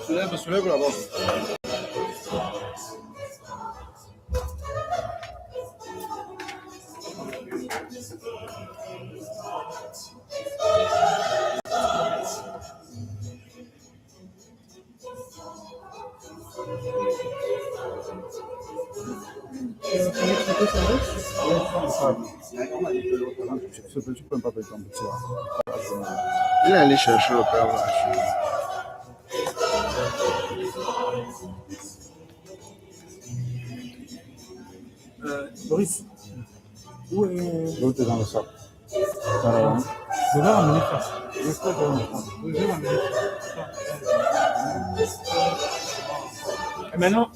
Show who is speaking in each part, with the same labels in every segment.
Speaker 1: Soulève là-bas. Tu peux pas payer ton petit là. Il est allé chercher le père là.
Speaker 2: Boris, où est...
Speaker 1: L'autre est dans le sac.
Speaker 2: Je vais ramener ça. Je vais ramener ça. Et maintenant...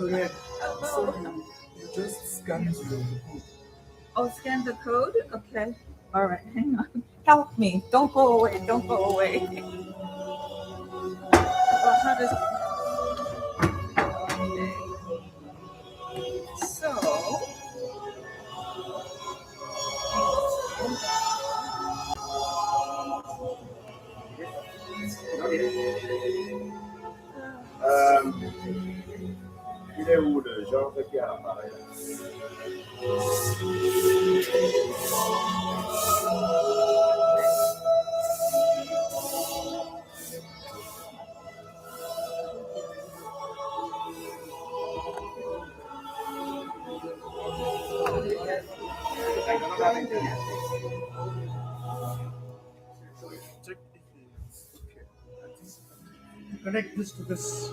Speaker 3: Okay, so you just scan the code.
Speaker 4: Oh, scan the code? Okay. All right, hang on. Help me. Don't go away. Don't go away. Well, how does... Okay. So...
Speaker 1: Il est où le genre qui a l'appareil?
Speaker 2: Connect this to this.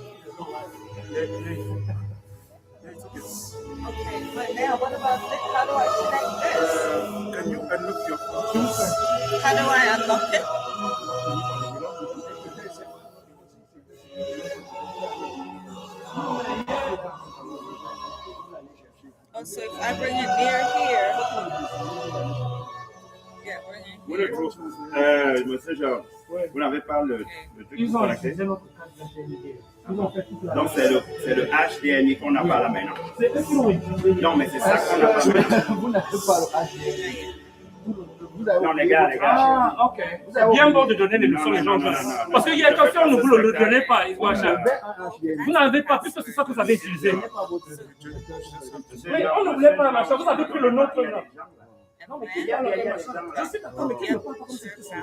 Speaker 4: Okay, but now what about this? How do I connect this?
Speaker 3: Can you unlock your computer?
Speaker 4: How do I unlock it? Oh, so if I bring it near here. Yeah, bring it
Speaker 1: Vous
Speaker 4: here.
Speaker 1: monsieur Jean, vous n'avez pas le truc
Speaker 2: Ils ont
Speaker 1: connecté?
Speaker 2: utilisé notre carte d'identité. Ils ont fait toute la...
Speaker 1: Donc c'est le HDMI qu'on n'a pas là maintenant.
Speaker 2: C'est eux qui l'ont utilisé.
Speaker 1: Non, mais c'est ça qu'on n'a pas maintenant.
Speaker 2: Vous n'avez pas le HDMI.
Speaker 1: Non, les gars.
Speaker 2: Ah, ok. C'est bien bon de donner les leçons aux gens.
Speaker 1: Non.
Speaker 2: Parce qu'il y a attention, ne vous le donnez pas. Vous n'avez pas, puisque c'est ça que vous avez utilisé. Oui, on ne voulait pas la machin. Vous avez pris le nôtre là. Non, mais qu'il y a je sais pas, mais qu'il n'y a pas comme c'est ça.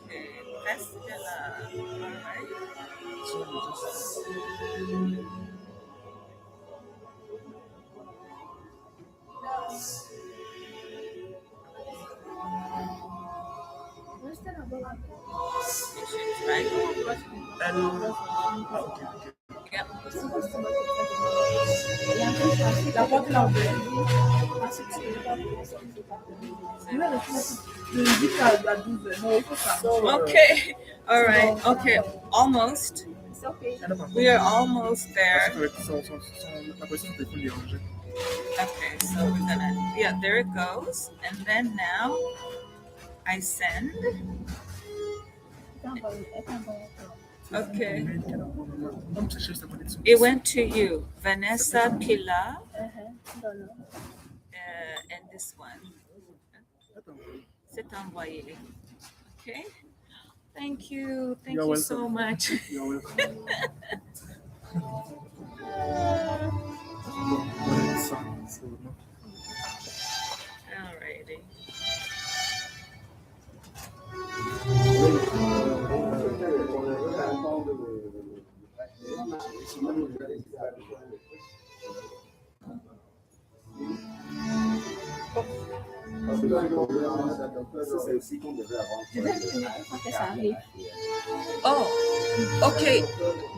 Speaker 4: Okay, that's still all right.
Speaker 5: Where's the number one?
Speaker 4: Right?
Speaker 5: Yeah.
Speaker 4: La porte là. Okay, all right, okay, almost.
Speaker 5: It's okay.
Speaker 4: We are almost there.
Speaker 3: La question était pour déranger.
Speaker 4: Okay, so we're gonna, yeah, there it goes. And then now I send. Okay. It went to you, Vanessa Pilar. and this one. C'est envoyé. Okay. Thank you. Thank you so much.
Speaker 1: You're welcome.
Speaker 4: Alrighty.
Speaker 1: C'est aussi qu'on devait avoir.
Speaker 4: Oh, ok.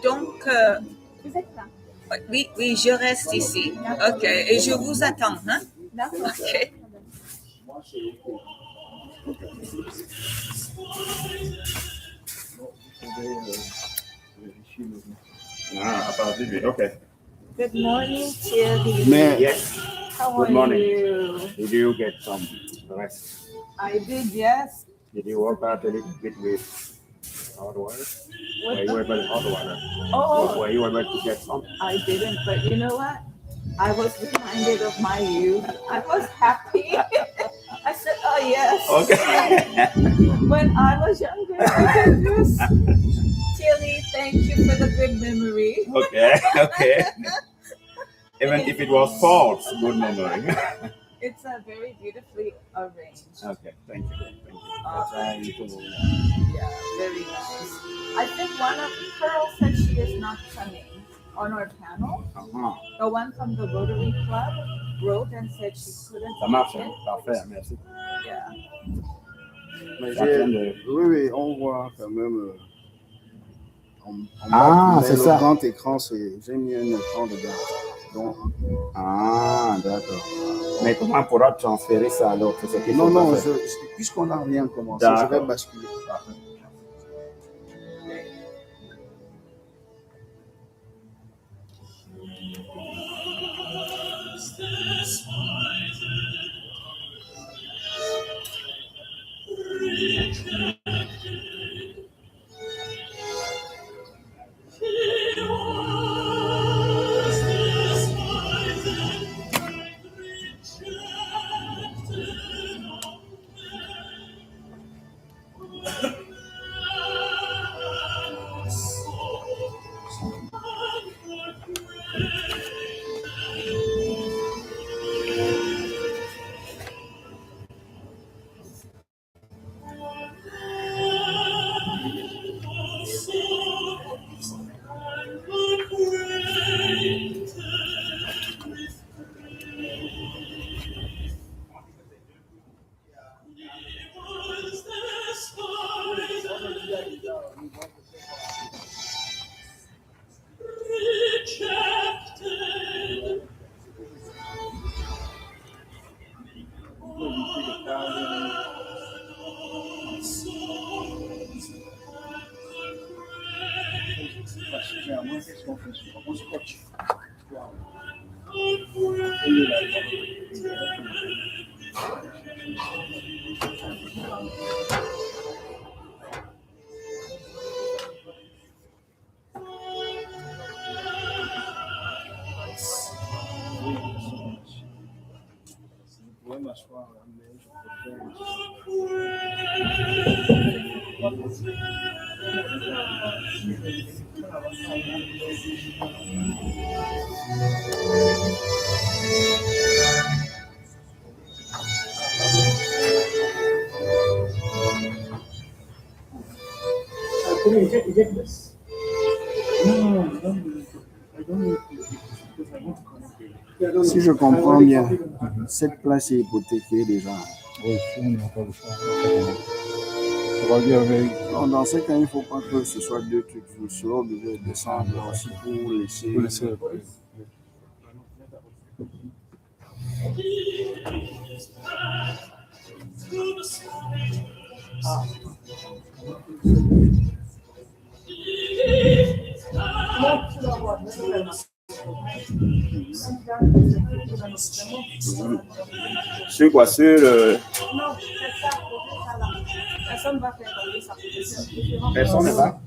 Speaker 4: Donc,
Speaker 5: Vous êtes là.
Speaker 4: oui, oui, je reste ici. Ok, et je vous attends. Hein?
Speaker 5: D'accord.
Speaker 4: Ok.
Speaker 6: Ah, apparently, okay.
Speaker 4: Good morning, Thierry.
Speaker 1: Mais
Speaker 6: Yes.
Speaker 4: How
Speaker 6: Good
Speaker 4: are
Speaker 6: morning.
Speaker 4: you?
Speaker 6: Did you get some rest?
Speaker 4: I did, yes.
Speaker 6: Did you work out a little bit with hot water? Were you able to hot water?
Speaker 4: Oh,
Speaker 6: Were you able to get some?
Speaker 4: I didn't, but you know what? I was reminded of my youth. I was happy. I said, oh, yes.
Speaker 6: Okay.
Speaker 4: When I was younger, I did this. Thierry, thank you for the good memory.
Speaker 6: Okay. Okay. Even if it was false, good memory.
Speaker 4: It's very beautifully arranged.
Speaker 6: Okay. Thank you. Thank you.
Speaker 4: Awesome.
Speaker 6: Trying to.
Speaker 4: Yeah, very nice. I think one of Pearl said she is not coming on our panel.
Speaker 6: Uh-huh.
Speaker 4: The one from the Rotary Club wrote and said she couldn't.
Speaker 6: Ça marche.
Speaker 4: make it.
Speaker 6: Parfait. Merci.
Speaker 4: Yeah.
Speaker 1: Mais
Speaker 6: Ça vient de-
Speaker 1: oui, oui, on voit quand même.
Speaker 6: Ah,
Speaker 1: mais
Speaker 6: c'est
Speaker 1: le
Speaker 6: ça.
Speaker 1: grand écran, j'ai mis un écran dedans. Donc,
Speaker 6: Ah, d'accord. Mais comment on pourra transférer ça à l'autre? C'est ce qu'il faut
Speaker 1: non,
Speaker 6: pas faire.
Speaker 1: puisqu'on n'a rien commencé, je vais
Speaker 6: D'accord.
Speaker 1: basculer. Vous pouvez m'asseoir là, mais je préfère.
Speaker 2: Eject this. No, I don't need to because I want to connect.
Speaker 1: Si je comprends bien, cette place est hypothéquée déjà.
Speaker 7: Oui, on n'a pas le choix. On va dire avec.
Speaker 1: Non, dans ce cas, il ne faut pas que ce soit deux trucs. Je serai obligé de descendre aussi pour laisser.
Speaker 7: Pour laisser.
Speaker 6: Sur quoi? Sur le...
Speaker 4: Non, c'est ça, c'est ça là. Personne ne va faire comme ça.
Speaker 6: Personne ne va?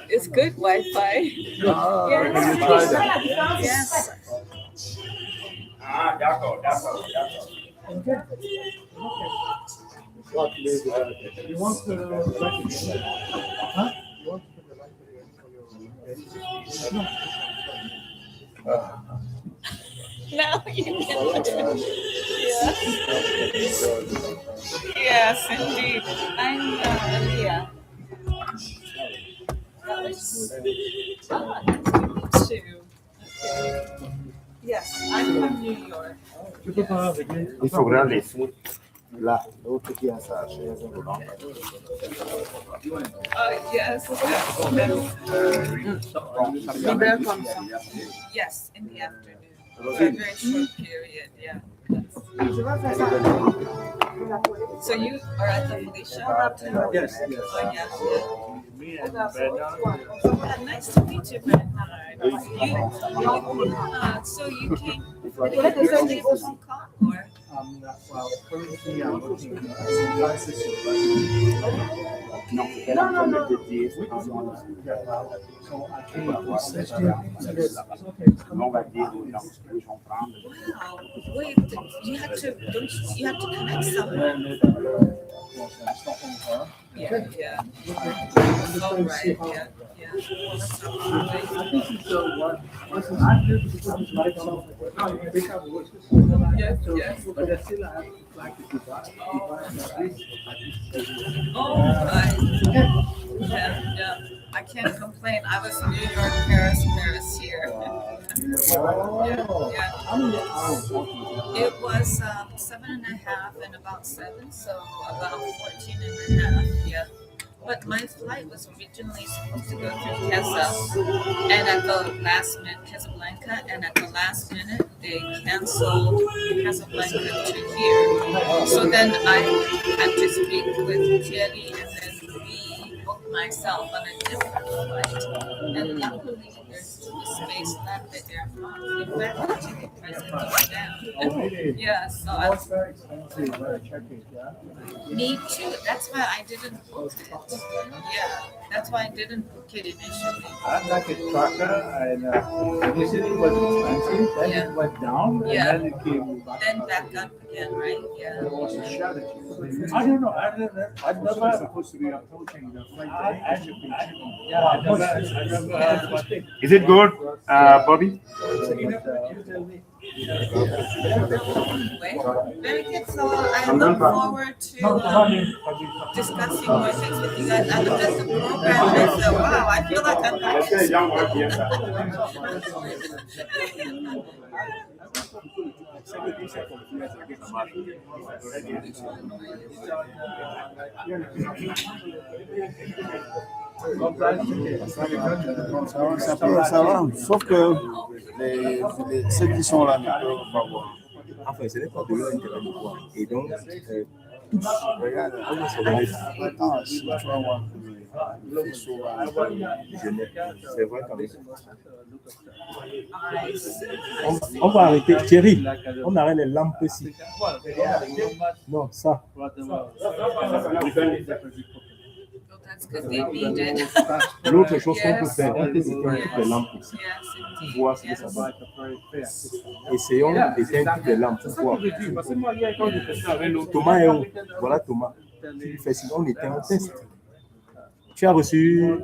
Speaker 4: It's good Wi-Fi. Yes.
Speaker 1: Have you tried it?
Speaker 4: Yes.
Speaker 2: You want to write it? Huh? You want to put the light again for your
Speaker 4: Now you can. Yeah. Yes, indeed. I'm Leah. Nice to meet you. Okay. Yes, I'm from New York.
Speaker 2: Tu peux pas régler.
Speaker 6: Il faudra laisser là, l'autre qui a sa chaise volant.
Speaker 4: Yes. Yes, in the afternoon. For a very short period, yeah. So you are at the Felicia?
Speaker 2: Yes, yes.
Speaker 4: Oh, yeah.
Speaker 2: Me and Bernard.
Speaker 4: Yeah, nice to meet you, Bernard. So you came originally from Hong Kong, or?
Speaker 2: Well, currently I'm working in classes.
Speaker 6: Non,
Speaker 2: So I came to
Speaker 6: on va dire aux gens que j'en prends.
Speaker 4: Wow. Wait, you had to connect somewhere. Yeah, yeah. Oh, right, yeah, yeah. That's yes, yes.
Speaker 2: But I still have like to divide
Speaker 4: Oh, yeah. I can't complain. I was New York, Paris, here. It was 7.5 and about 7, so about 14.5, yeah. But my flight was originally supposed to go through and at the last minute, Casablanca, and at the last minute, they canceled Casablanca to here. So then I had to speak with Thierry, and then we booked myself on a different flight. And luckily, there's still space left at airport. In fact, the ticket prices went down. Yeah, so
Speaker 2: It's very expensive when I check it, yeah.
Speaker 4: me too. That's why I didn't book it. Yeah, that's why I didn't book it initially.
Speaker 2: I'm like a trucker, and initially it was expensive, then
Speaker 4: Yeah.
Speaker 2: it went down, and
Speaker 4: Yeah.
Speaker 2: then it came back.
Speaker 4: Then back up again, right? Yeah.
Speaker 2: There was a strategy. I don't know. I never supposed to be approaching the flight. I never.
Speaker 6: Is it good, Bobby?
Speaker 4: Wait. Very good. So I look forward to discussing more things with you guys. I looked at the program and I said, wow, I feel like I'm back in
Speaker 1: Ça va, sauf que ceux qui sont là ne peuvent pas voir.
Speaker 6: Enfin, ce n'est pas de leur intérêt de voir. Et donc, tous,
Speaker 1: Regarde,
Speaker 6: comment ça va être?
Speaker 1: attends, si tu vas voir le faisceau là.
Speaker 6: C'est vrai quand même.
Speaker 7: On va arrêter. Thierry, on arrête les lampes ici. Non, ça.
Speaker 4: That's good. They needed.
Speaker 7: L'autre chose qu'on peut
Speaker 4: Yes.
Speaker 7: faire, c'est éteindre toutes les lampes ici.
Speaker 4: Yes, indeed.
Speaker 7: Voir ce que ça donne. Essayons d'éteindre toutes les lampes pour voir. Thomas est où? Voilà Thomas. Tu lui fais sinon on éteint, on teste. Tu as reçu.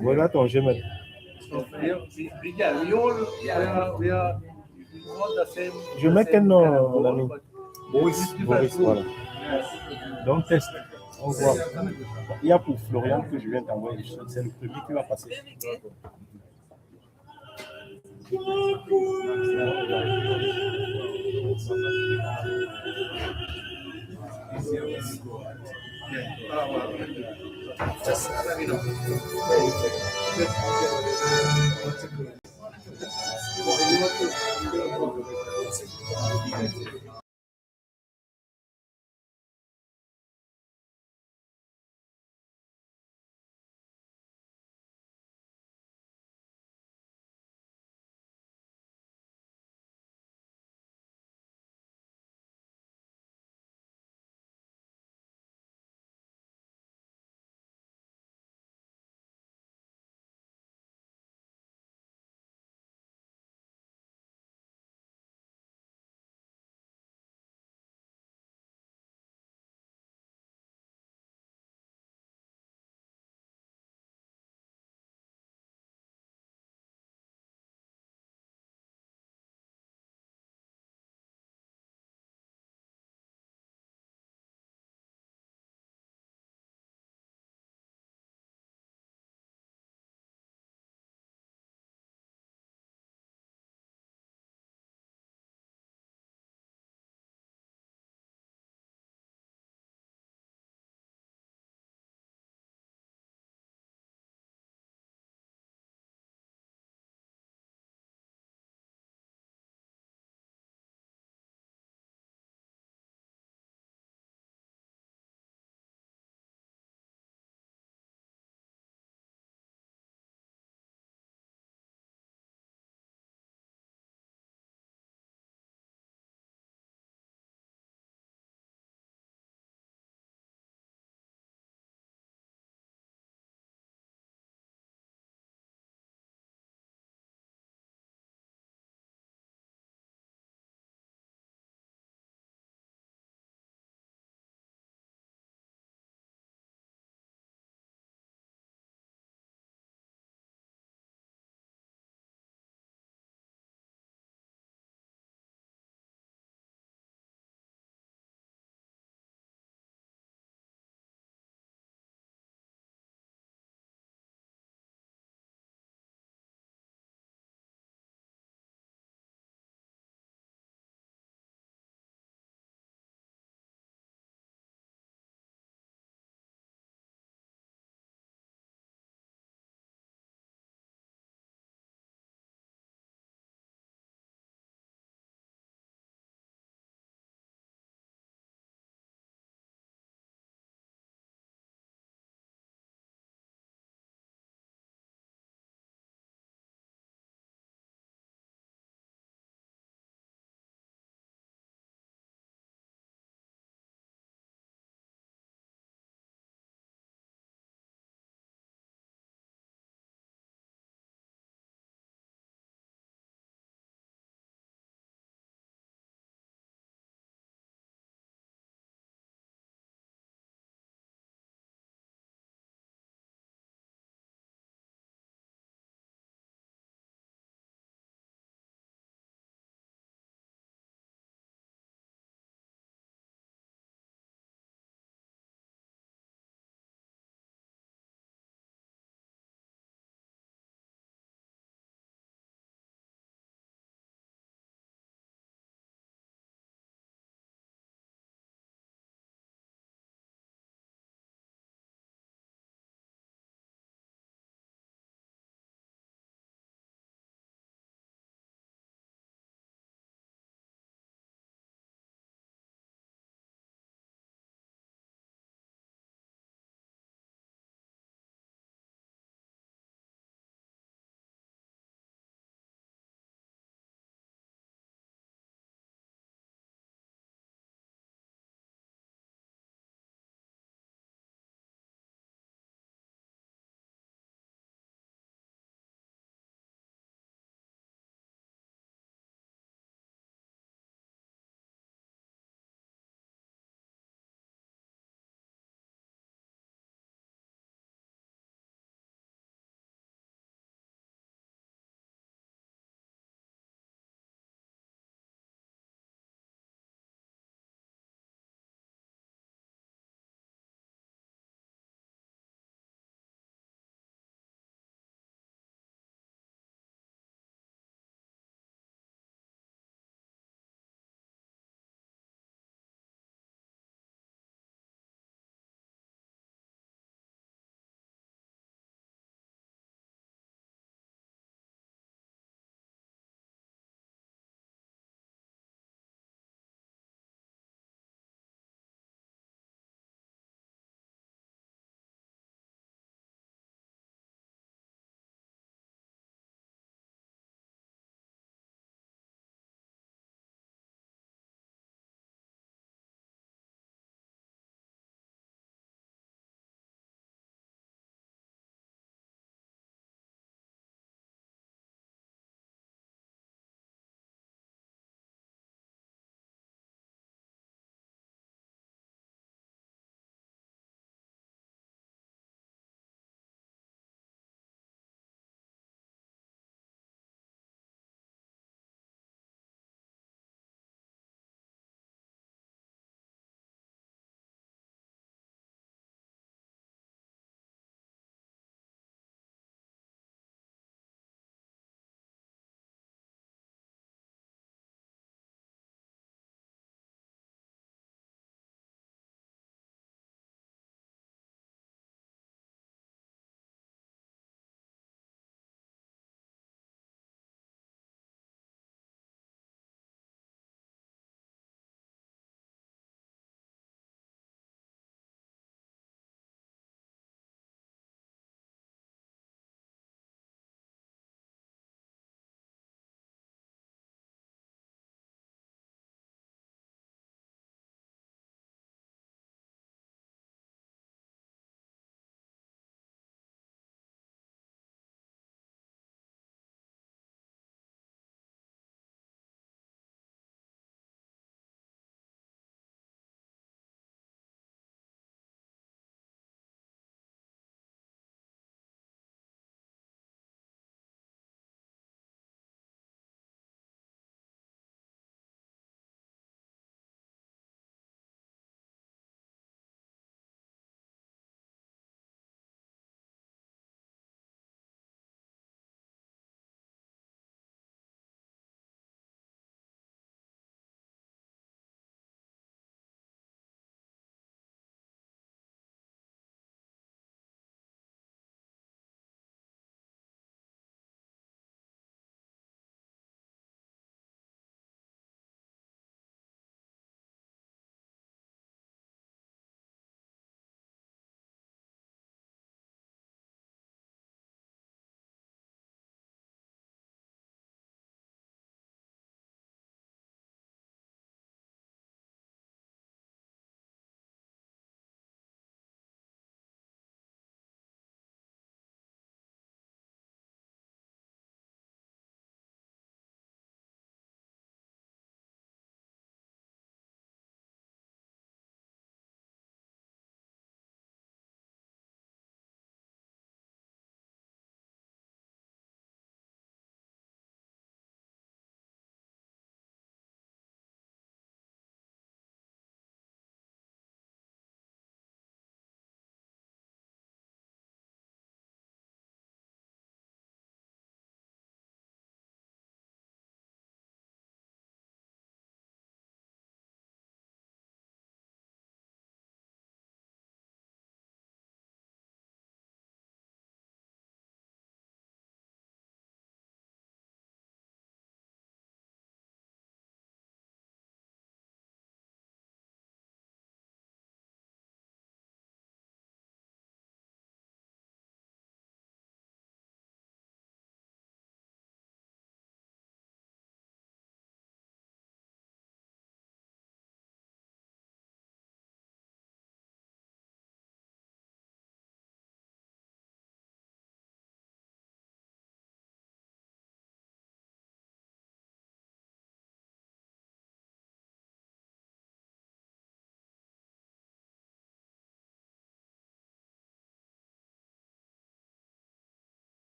Speaker 7: Voilà ton jeu maintenant. Je mets quel nom, mon ami? Boris, voilà. Donc test. On voit. Il y a pour Florian que je viens d'envoyer. C'est le premier qui va passer.
Speaker 2: Just let me know.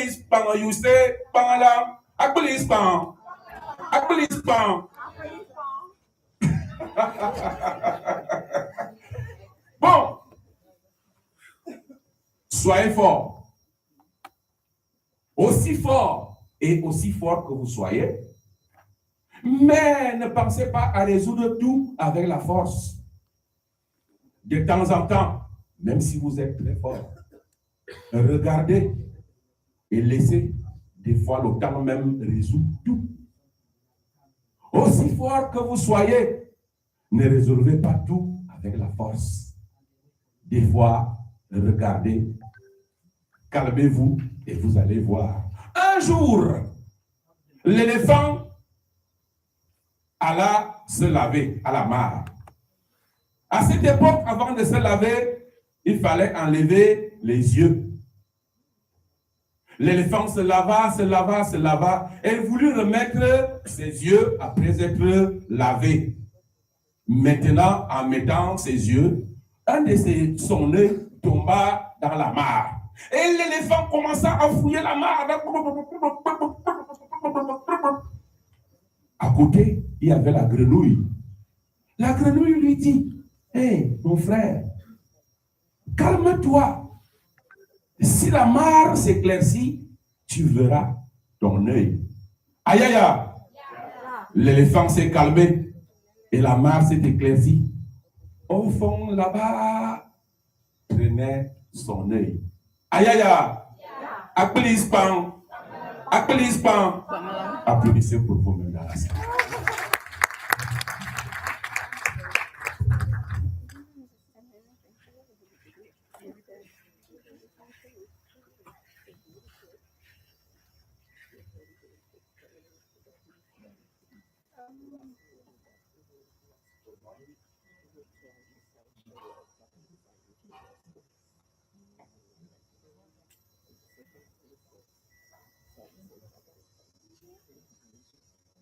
Speaker 8: police pan, you say pan la, a police pan, a police pan. Bon, soyez forts. Aussi fort et aussi fort que vous soyez, mais ne pensez pas à résoudre tout avec la force. De temps en temps, même si vous êtes très fort, regardez et laissez des fois le temps même résoudre tout. Aussi fort que vous soyez, ne résolvez pas tout avec la force. Des fois, regardez, calmez-vous et vous allez voir. Un jour, l'éléphant alla se laver à la mare. À cette époque, avant de se laver, il fallait enlever les yeux. L'éléphant se lava, et il voulut remettre ses yeux après être lavé. Maintenant, en mettant ses yeux, un de son œil tomba dans la mare. Et l'éléphant commença à fouiller la mare. À côté, il y avait la grenouille. La grenouille lui dit, « Hé, mon frère, calme-toi. Si la mare s'éclaircit, tu verras ton œil. » Aïe, aïe, aïe. L'éléphant s'est calmé et la mare s'est éclaircie. Au fond, là-bas, traînait son œil. Aïe, aïe, aïe. Applaudissez, applaudissez pour vous-même dans la salle.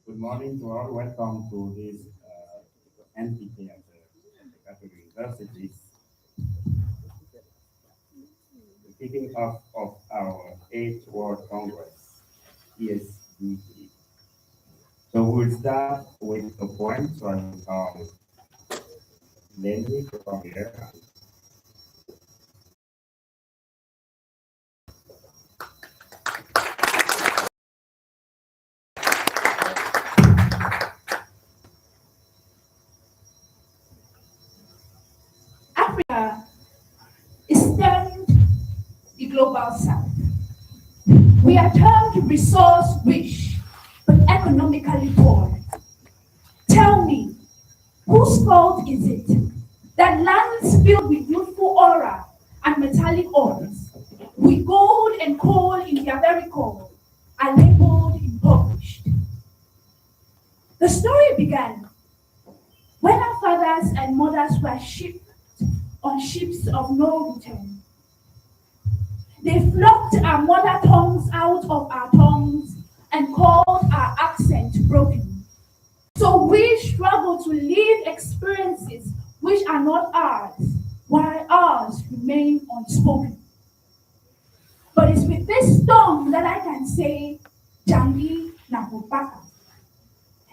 Speaker 6: Good morning to all. Welcome to this NPK at the Catholic Universities. The kicking off of our 8th World Congress, ISBEE. So we'll start with a poem, so I will call Lenny from here.
Speaker 5: Africa is termed the global south. We are termed resource rich, but economically poor. Tell me, whose fault is it that lands filled with youthful aura and metallic ores, with gold and coal in their very core, are labeled impoverished? The story began when our fathers and mothers were shipped on ships of no return. They flocked our mother tongues out of our tongues and called our accent broken. So we struggle to live experiences which are not ours, while ours remain unspoken. But it's with this tongue that I can say, Jangi Nakupaka.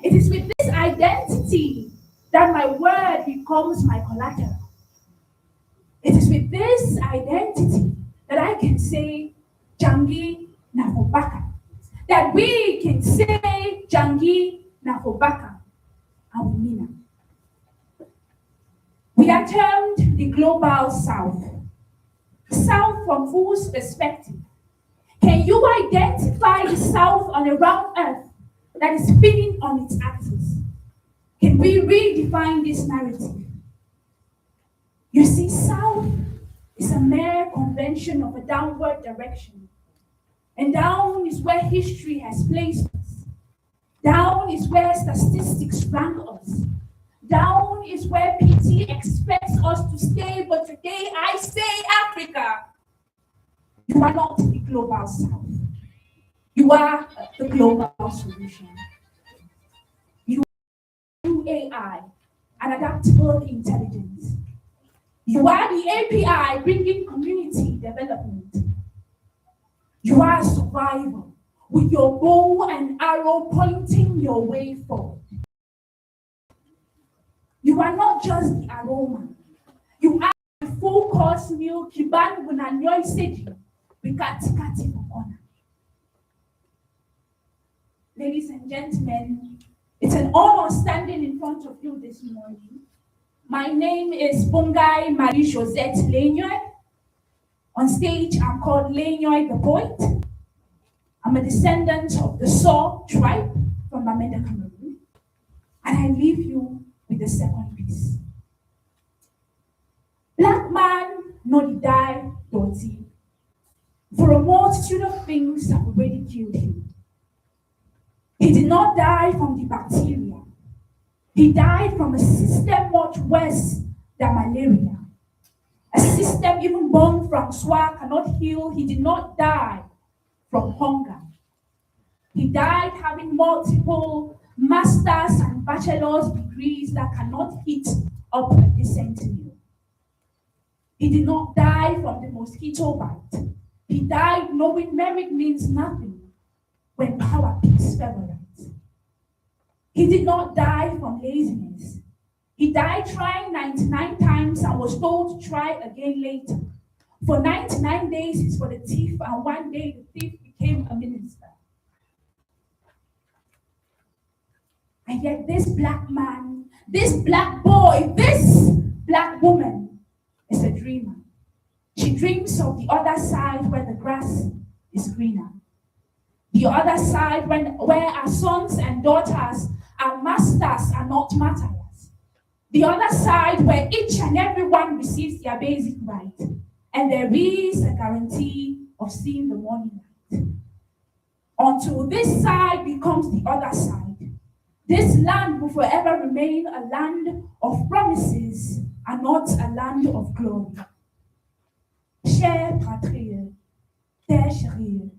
Speaker 5: It is with this identity that my word becomes my collateral. It is with this identity that I can say, Jangi Nakupaka. That we can say, Jangi Nakupaka. Awumina. We are termed the global south. South from whose perspective? Can you identify the south on a round earth that is spinning on its axis? Can we redefine this narrative? You see, south is a mere convention of a downward direction. And down is where history has placed us. Down is where statistics rank us. Down is where PT expects us to stay. But today I say, Africa, you are not the global south. You are the global solution. You are AI, an adaptable intelligence. You are the API bringing community development. You are a survivor with your bow and arrow pointing your way forward. You are not just the aroma. You are the full course meal, kiban gunanyoy seji, bikatikati honor. Ladies and gentlemen, it's an honor standing in front of you this morning. My name is Bungai Marie-Josette Lenyoy. On stage, I'm called Lenyoy the Poet. I'm a descendant of the Saw tribe from Bamenda, Cameroon. And I leave you with the second piece. Black man not die dirty. For a multitude of things have already killed him. He did not die from the bacteria. He died from a system much worse than malaria. A system even born Francois cannot heal. He did not die from hunger. He died having multiple master's and bachelor's degrees that cannot hit up a decent meal. He did not die from the mosquito bite. He died knowing merit means nothing when power picks favorites. He did not die from laziness. He died trying 99 times and was told to try again later. For 99 days he's for the thief, and one day the thief became a minister. And yet this black man, this black boy, this black woman is a dreamer. She dreams of the other side where the grass is greener. The other side where our sons and daughters, our masters are not martyrs. The other side where each and every one receives their basic right. And there is a guarantee of seeing the morning light. Until this side becomes the other side, this land will forever remain a land of promises and not a land of glory. Chère patrie, terre chérie,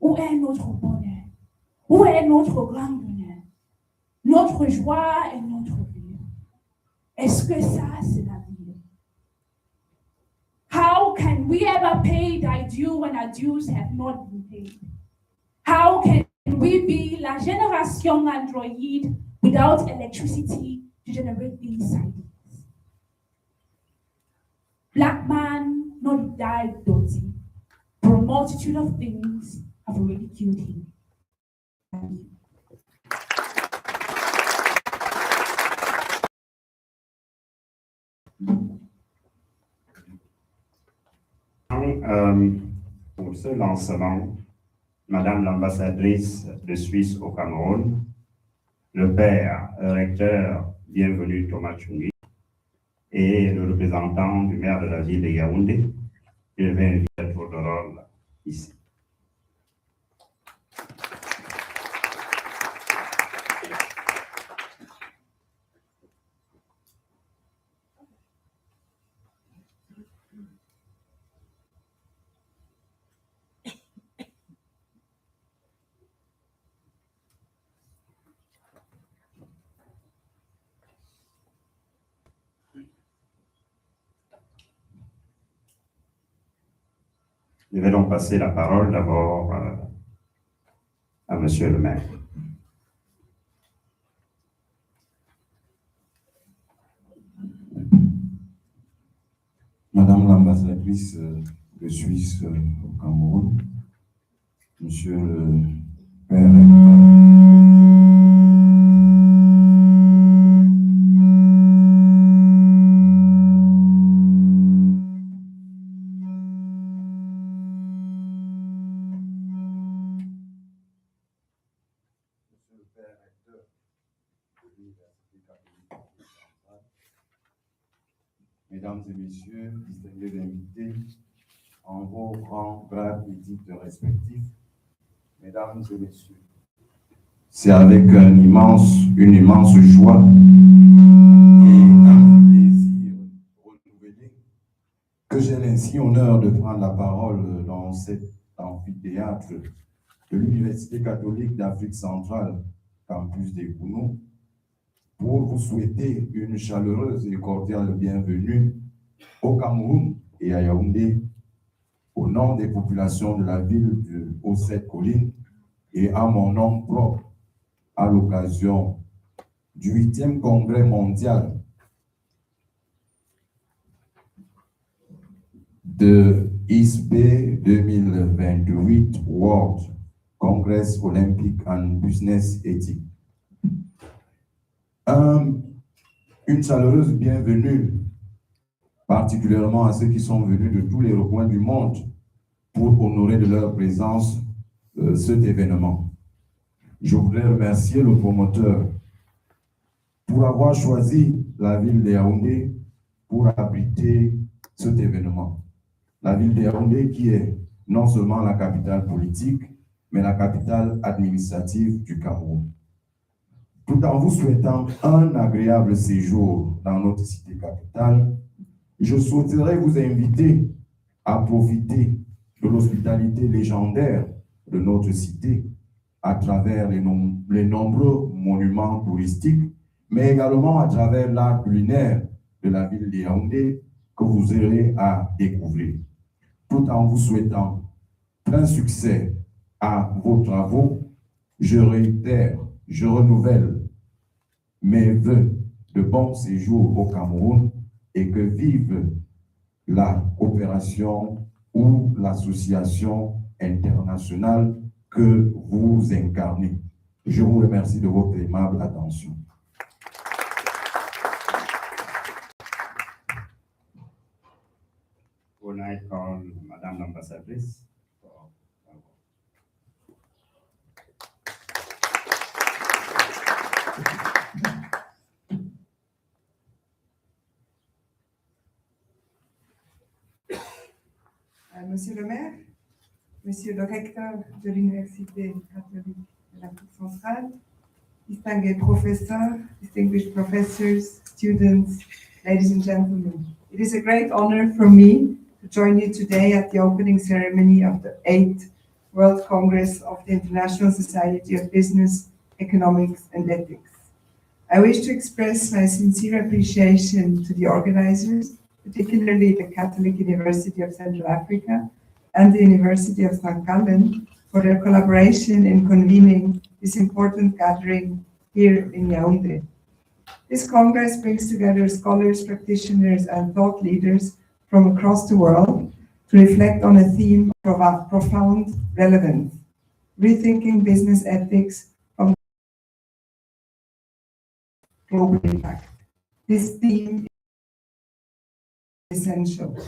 Speaker 5: où est notre bonheur? Où est notre grand bonheur? Notre joie et notre vie. Est-ce que ça, c'est la vie? How can we ever pay thy due when our dues have not been paid? How can we be la génération android without electricity to generate these ideas? Black man not died dirty, for a multitude of things have already killed him. Thank you.
Speaker 6: Pour ce lancement, Madame l'ambassadrice de Suisse au Cameroun, le père recteur, bienvenu Thomas Chungi, et le représentant du maire de la ville de Yaoundé, je vais inviter à tour de rôle ici. Je vais donc passer la parole d'abord à Monsieur le maire.
Speaker 9: Madame l'ambassadrice de Suisse au Cameroun, Monsieur le père recteur de l'Université catholique centrale, Mesdames et Messieurs, distingués invités, en vos grands grades et titres respectifs, Mesdames et Messieurs, c'est avec une immense joie et un plaisir renouvelé que j'ai l'ainsi honneur de prendre la parole dans cet amphithéâtre de l'Université catholique d'Afrique centrale, campus des Gounou, pour vous souhaiter une chaleureuse et cordiale bienvenue au Cameroun et à Yaoundé, au nom des populations de la ville de Haut-Sept-Collines et à mon nom propre, à l'occasion du 8e Congrès mondial de ISBEE 2028 World Congress Olympic and Business Ethics. Une chaleureuse bienvenue, particulièrement à ceux qui sont venus de tous les recoins du monde pour honorer de leur présence cet événement. Je voudrais remercier le promoteur pour avoir choisi la ville de Yaoundé pour abriter cet événement. La ville de Yaoundé qui est non seulement la capitale politique, mais la capitale administrative du Cameroun. Tout en vous souhaitant un agréable séjour dans notre cité capitale, je souhaiterais vous inviter à profiter de l'hospitalité légendaire de notre cité à travers les nombreux monuments touristiques, mais également à travers l'art culinaire de la ville de Yaoundé que vous aurez à découvrir. Tout en vous souhaitant plein succès à vos travaux, je réitère, je renouvelle mes vœux de bon séjour au Cameroun et que vive la coopération ou l'association internationale que vous incarnez. Je vous remercie de votre aimable attention.
Speaker 6: When I call Madame l'ambassadrice.
Speaker 3: Monsieur le maire, Monsieur le recteur de l'Université catholique de l'Afrique centrale, distingués professeurs, distinguished professors, students, ladies and gentlemen. It is a great honor for me to join you today at the opening ceremony of the 8th World Congress of the International Society of Business, Economics and Ethics. I wish to express my sincere appreciation to the organizers, particularly the Catholic University of Central Africa and the University of St. Gallen, for their collaboration in convening this important gathering here in Yaoundé. This Congress brings together scholars, practitioners, and thought leaders from across the world to reflect on a theme of profound relevance: rethinking business ethics from global impact. This theme is essential.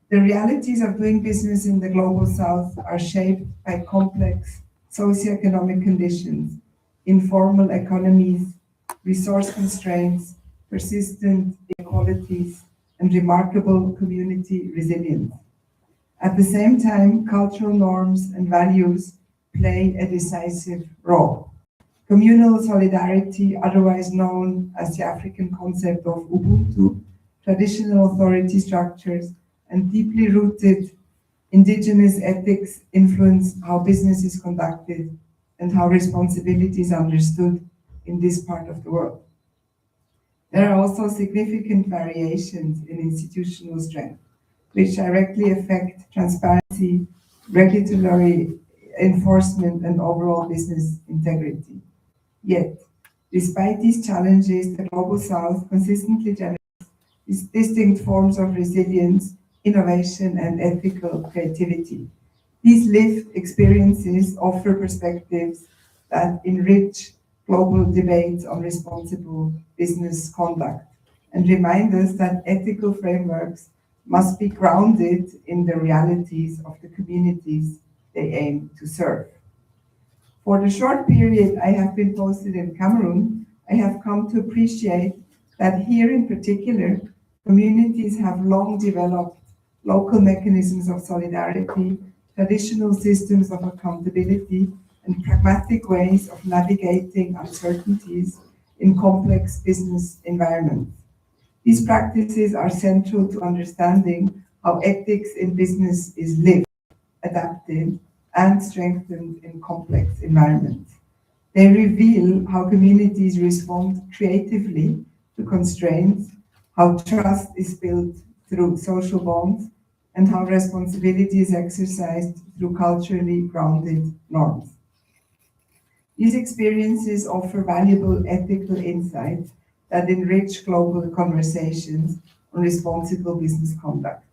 Speaker 3: The realities of doing business in the global south are shaped by complex socioeconomic conditions, informal economies, resource constraints, persistent inequalities, and remarkable community resilience. At the same time, cultural norms and values play a decisive role. Communal solidarity, otherwise known as the African concept of Ubuntu, traditional authority structures, and deeply rooted indigenous ethics influence how business is conducted and how responsibility is understood in this part of the world. There are also significant variations in institutional strength, which directly affect transparency, regulatory enforcement, and overall business integrity. Yet, despite these challenges, the Global South consistently generates distinct forms of resilience, innovation, and ethical creativity. These lived experiences offer perspectives that enrich global debates on responsible business conduct and remind us that ethical frameworks must be grounded in the realities of the communities they aim to serve. For the short period I have been posted in Cameroon, I have come to appreciate that here in particular, communities have long developed local mechanisms of solidarity, traditional systems of accountability, and pragmatic ways of navigating uncertainties in complex business environments. These practices are central to understanding how ethics in business is lived, adapted, and strengthened in complex environments. They reveal how communities respond creatively to constraints, how trust is built through social bonds, and how responsibility is exercised through culturally grounded norms. These experiences offer valuable ethical insights that enrich global conversations on responsible business conduct.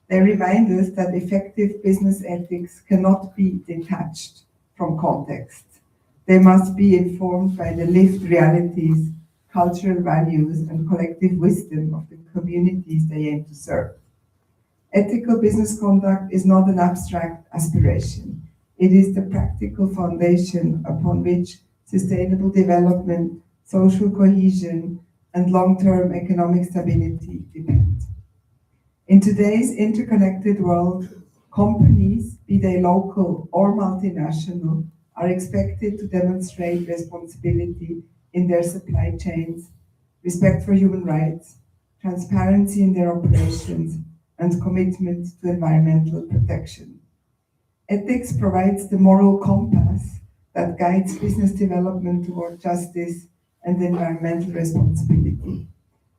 Speaker 3: They remind us that effective business ethics cannot be detached from context. They must be informed by the lived realities, cultural values, and collective wisdom of the communities they aim to serve. Ethical business conduct is not an abstract aspiration. It is the practical foundation upon which sustainable development, social cohesion, and long-term economic stability depend. In today's interconnected world, companies, be they local or multinational, are expected to demonstrate responsibility in their supply chains, respect for human rights, transparency in their operations, and commitment to environmental protection. Ethics provides the moral compass that guides business development toward justice and environmental responsibility.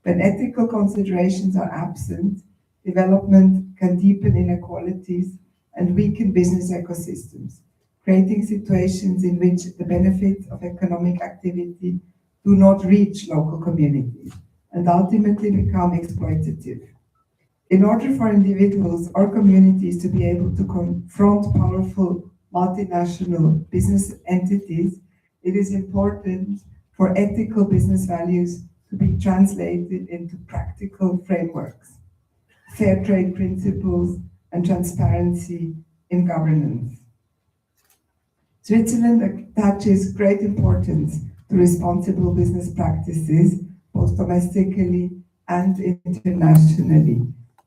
Speaker 3: When ethical considerations are absent, development can deepen inequalities and weaken business ecosystems, creating situations in which the benefits of economic activity do not reach local communities and ultimately become exploitative. In order for individuals or communities to be able to confront powerful multinational business entities, it is important for ethical business values to be translated into practical frameworks, fair trade principles, and transparency in governance. Switzerland attaches great importance to responsible business practices, both domestically and internationally.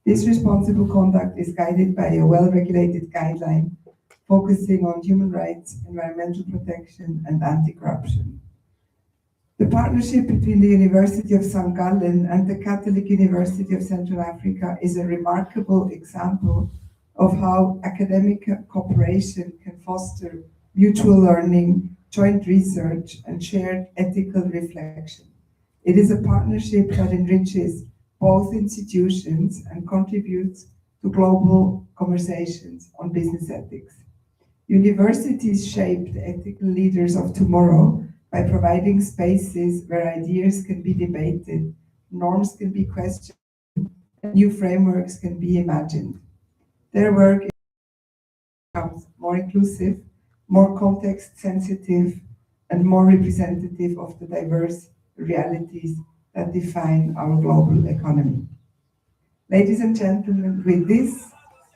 Speaker 3: This responsible conduct is guided by a well-regulated guideline focusing on human rights, environmental protection, and anti-corruption. The partnership between the University of St. Gallen and the Catholic University of Central Africa is a remarkable example of how academic cooperation can foster mutual learning, joint research, and shared ethical reflection. It is a partnership that enriches both institutions and contributes to global conversations on business ethics. Universities shape the ethical leaders of tomorrow by providing spaces where ideas can be debated, norms can be questioned, and new frameworks can be imagined. Their work becomes more inclusive, more context-sensitive, and more representative of the diverse realities that define our global economy. Ladies and gentlemen, with this,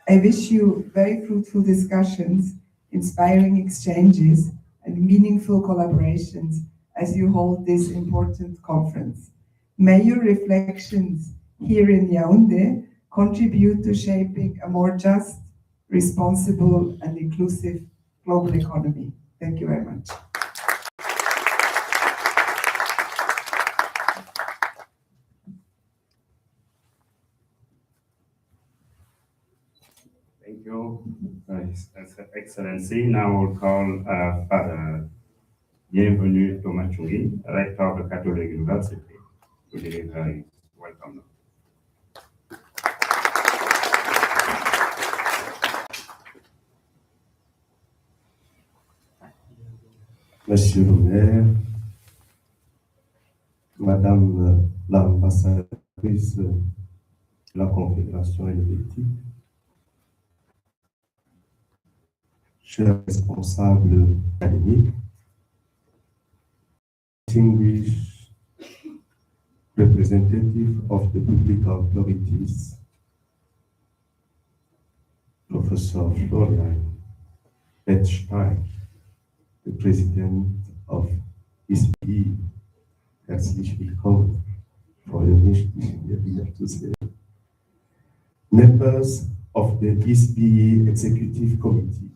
Speaker 3: I wish you very fruitful discussions, inspiring exchanges, and meaningful collaborations as you hold this important conference. May your reflections here in Yaoundé contribute to shaping a more just, responsible, and inclusive global economy. Thank you very much.
Speaker 6: Thank you, Excellency. Now we'll call Father Bienvenue Thomas Chungi, Rector of the Catholic University, to deliver his welcome.
Speaker 10: Monsieur le maire, Madame l'ambassadrice de la Confédération helvétique, chers responsables académiques, distinguished representative of the public authorities, Professor Florian Eckstein, the President of ISBEE, herzlich willkommen, freue mich, dich hier wieder zu sehen. Members of the ISBEE Executive Committee,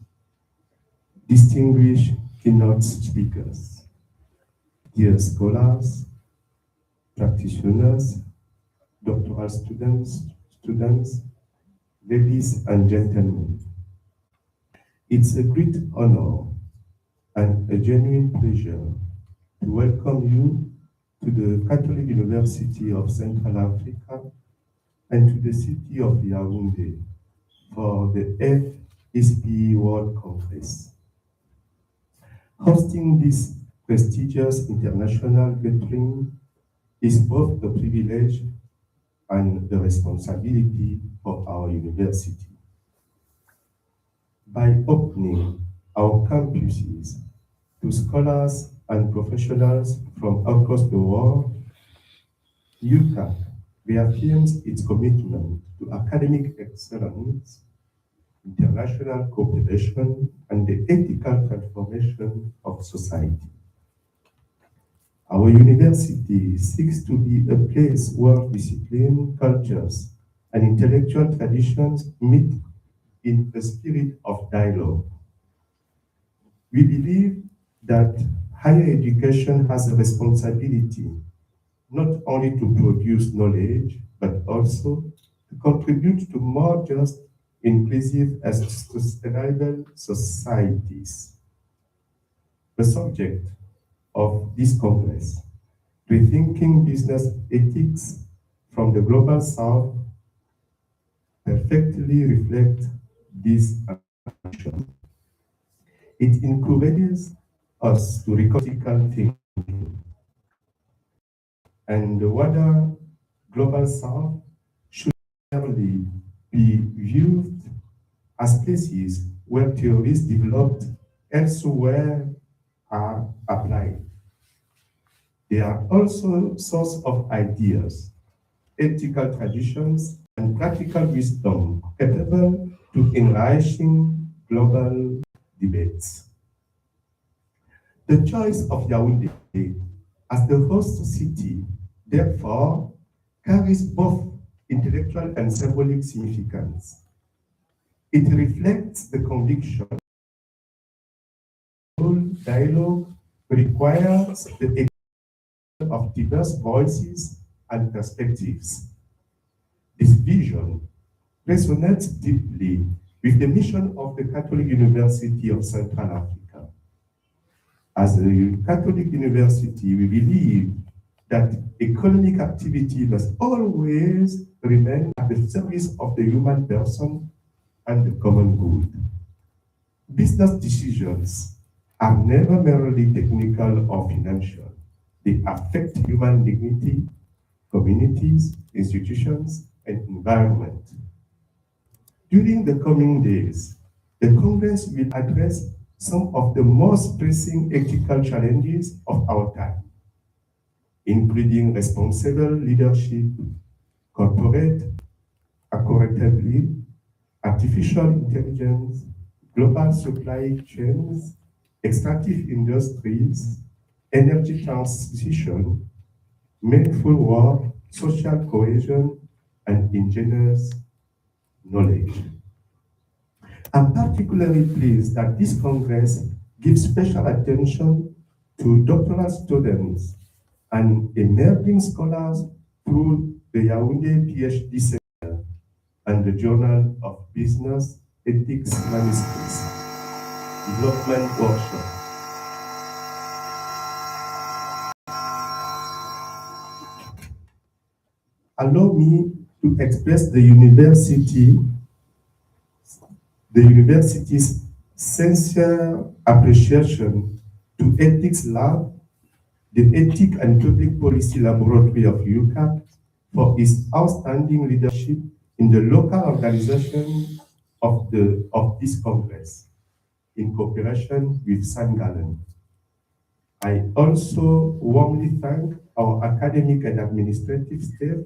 Speaker 10: distinguished keynote speakers, dear scholars, practitioners, doctoral students, ladies and gentlemen. It's a great honor and a genuine pleasure to welcome you to the Catholic University of Central Africa and to the city of Yaoundé, for the 8th ISBEE World Congress. Hosting this prestigious international gathering is both a privilege and a responsibility for our university. By opening our campuses to scholars and professionals from across the world, UCAP reaffirms its commitment to academic excellence, international cooperation, and the ethical transformation of society. Our university seeks to be a place where discipline, cultures, and intellectual traditions meet in a spirit of dialogue. We believe that higher education has a responsibility not only to produce knowledge, but also to contribute to more just, inclusive, and sustainable societies. The subject of this Congress, Rethinking Business Ethics from the Global South, perfectly reflects this ambition. It encourages us to critical thinking, and the wider Global South should really be viewed as places where theories developed elsewhere are applied. They are also source of ideas, ethical traditions, and practical wisdom capable to enriching global debates. The choice of Yaoundé as the host city, therefore, carries both intellectual and symbolic significance. It reflects the conviction that dialogue requires the expression of diverse voices and perspectives. This vision resonates deeply with the mission of the Catholic University of Central Africa. As a Catholic university, we believe that economic activity must always remain at the service of the human person and the common good. Business decisions are never merely technical or financial. They affect human dignity, communities, institutions, and environment. During the coming days, the Congress will address some of the most pressing ethical challenges of our time, including responsible leadership, corporate accountability, artificial intelligence, global supply chains, extractive industries, energy transition, meaningful work, social cohesion, and indigenous knowledge. I'm particularly pleased that this Congress gives special attention to doctoral students and emerging scholars through the Yaoundé PhD Center and the Journal of Business Ethics Manuscripts Development Workshop. Allow me to express the university's sincere appreciation to Ethics Lab, the Ethic and Public Policy Laboratory of UCAP, for its outstanding leadership in the local organization of this Congress, in cooperation with San Gallen. I also warmly thank our academic and administrative staff,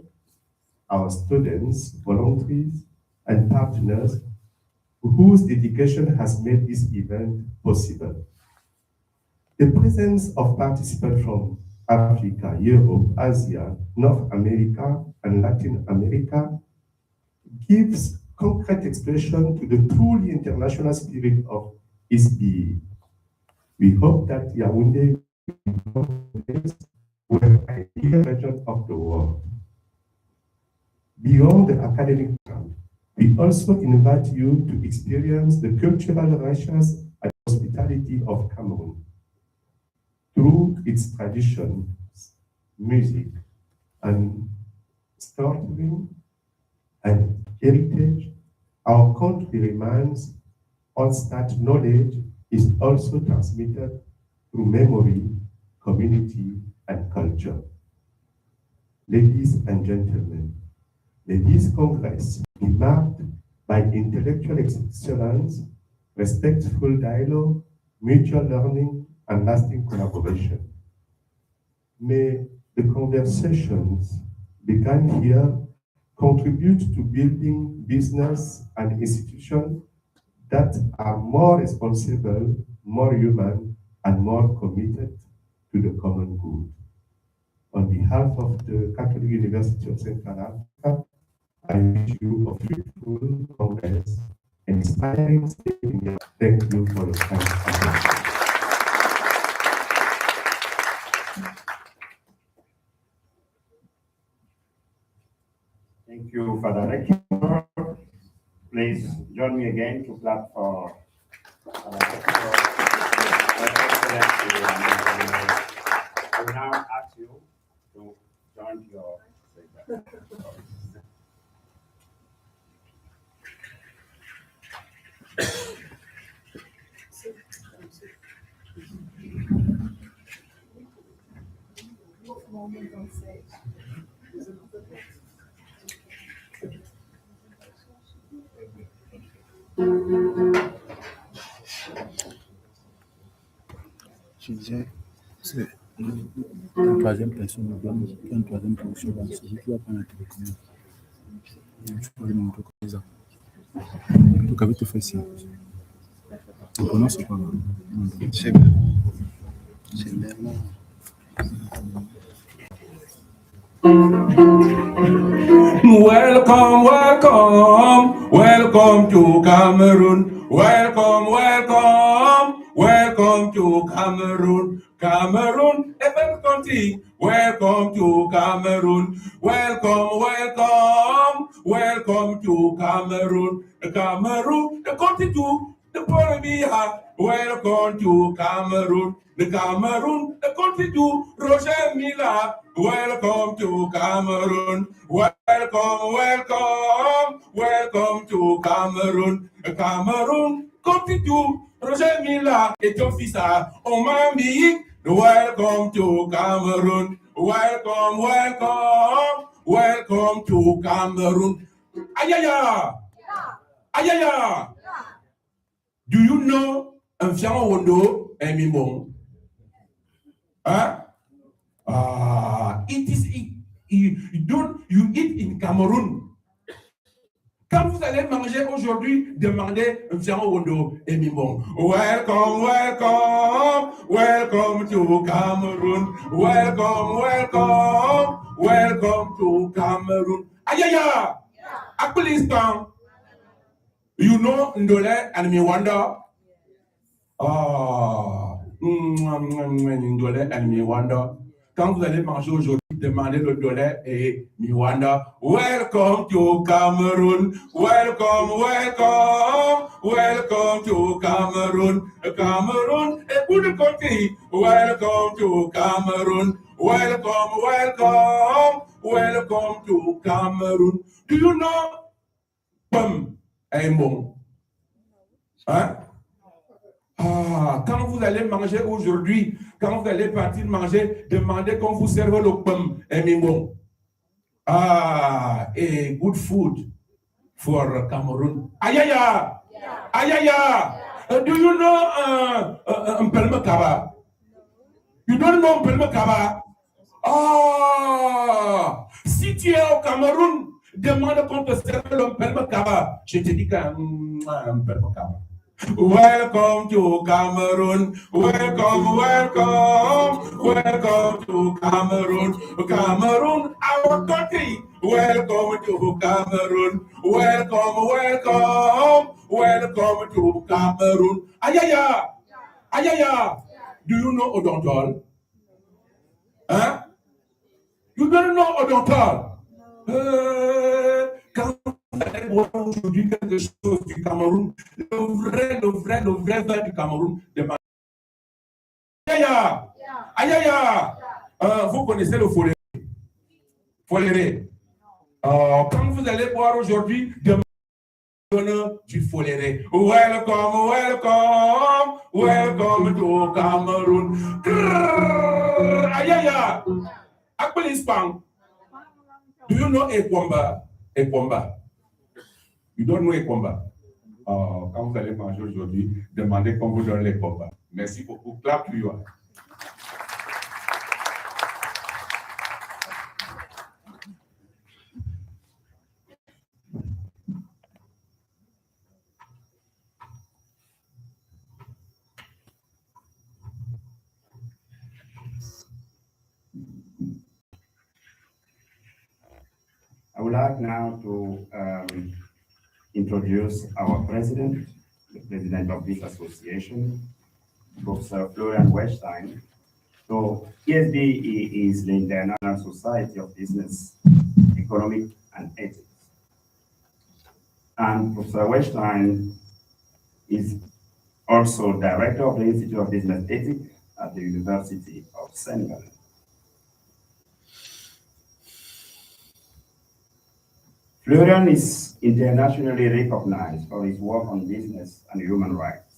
Speaker 10: our students, volunteers, and partners whose dedication has made this event possible. The presence of participants from Africa, Europe, Asia, North America, and Latin America gives concrete expression to the truly international spirit of ISBEE. We hope that Yaoundé will be an ideal region of the world. Beyond the academic ground, we also invite you to experience the cultural richness and hospitality of Cameroon. Through its traditions, music, and storytelling and heritage, our country remains on that knowledge is also transmitted through memory, community, and culture. Ladies and gentlemen, the Vise Congress is marked by intellectual excellence, respectful dialogue, mutual learning, and lasting collaboration. May the conversations begun here contribute to building business and institutions that are more responsible, more human, and more committed to the common good. On behalf of the Catholic University of Central Africa, I wish you a fruitful Congress, inspiring stay in your. Thank you for your kind attention.
Speaker 6: Thank you, Father Rector. Please join me again to clap for Father Rector. I will now ask you to join your
Speaker 1: Je disais, c'est une troisième personne, une troisième position, celui qui va prendre la télécommande. Je peux lui montrer comme ça. Donc, avec te faire signe. Le pronom, c'est quoi? C'est événement.
Speaker 8: Welcome, welcome, welcome to Cameroon. Welcome, welcome, welcome to Cameroon. Cameroon, a better country. Welcome to Cameroon. Welcome, welcome, welcome to Cameroon. Cameroon, the country to the Bolivia. Welcome to Cameroon. The Cameroon, the country to Roger Mila. Welcome to Cameroon. Welcome, welcome, welcome to Cameroon. Cameroon, country to Roger Mila. Et ton fils à Omambi. Welcome to Cameroon. Welcome, welcome, welcome to Cameroon. Ayaya! Ayaya! Do you know un fiaron wondo un mimon? Huh? You eat in Cameroon. Quand vous allez manger aujourd'hui, demandez un fiaron wondo et mimon. Welcome, welcome, welcome to Cameroon. Welcome, welcome, welcome to Cameroon. Ayaya! Akulistan. You know Ndole and Miwanda? Ndole and Miwanda. Quand vous allez manger aujourd'hui, demandez le Ndole et Miwanda. Welcome to Cameroon. Welcome, welcome, welcome to Cameroon. Cameroon, a good country. Welcome to Cameroon. Welcome, welcome, welcome to Cameroon. Do you know un bon? Hein? Quand vous allez manger aujourd'hui, quand vous allez partir manger, demandez qu'on vous serve le pomme et mimon. A good food for Cameroon. Ayaya! Ayaya! Do you know un pelme kaba? You don't know un pelme kaba? Si tu es au Cameroun, demande qu'on te serve le pelme kaba. Je te dis qu'un pelme kaba. Welcome to Cameroon. Welcome, welcome, welcome to Cameroon. Cameroon, our country. Welcome to Cameroon. Welcome, welcome, welcome to Cameroon. Ayaya, ayaya. Do you know Odontol? Hein? You don't know Odontol? Quand vous allez voir aujourd'hui quelque chose du Cameroun, le vrai vin du Cameroun, demande. Ayaya! Ayaya! Vous connaissez le foléré? Foléré. Quand vous allez boire aujourd'hui, demandez. du Foléré. Welcome, welcome, welcome to Cameroon. Aïe, aïe, aïe. Do you know Ekwamba? Ekwamba. You don't know Ekwamba? Quand vous allez manger aujourd'hui, demandez qu'on vous donne les combats. Merci beaucoup. Clap to you.
Speaker 6: I would like now to introduce our president, the president of this association, Professor Florian Weinstein. So ISBEE is the International Society of Business, Economic and Ethics. And Professor Weinstein is also director of the Institute of Business Ethics at the University of Senegal. Florian is internationally recognized for his work on business and human rights.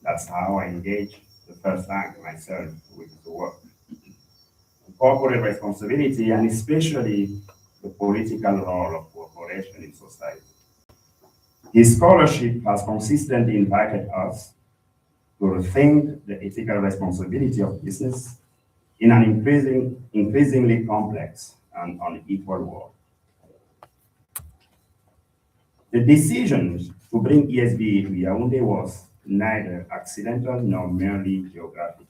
Speaker 6: That's how I engaged the first time myself with the work. Corporate responsibility, and especially the political role of cooperation in society. His scholarship has consistently invited us to rethink the ethical responsibility of business in an increasingly complex and unequal world. The decision to bring ISBEE to Yaoundé was neither accidental nor merely geographic.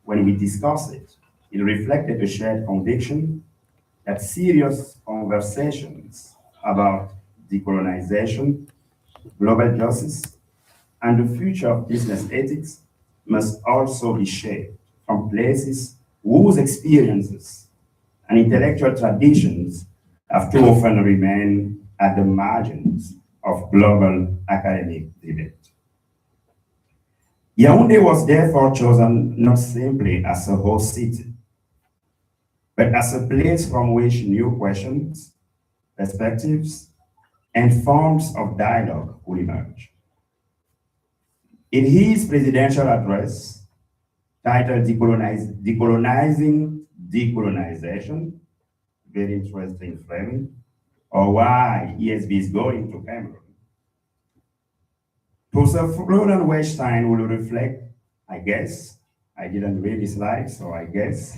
Speaker 6: When we discussed it, it reflected a shared conviction that serious conversations about decolonization, global justice, and the future of business ethics must also be shaped from places whose experiences and intellectual traditions have too often remained at the margins of global academic debate. Yaoundé was therefore chosen not simply as a host city, but as a place from which new questions, perspectives, and forms of dialogue could emerge. In his presidential address, titled Decolonizing Decolonization, very interesting framing, or why ISBEE is going to Cameroon, Professor Florian Weinstein will reflect, I guess, I didn't read the slides, so I guess,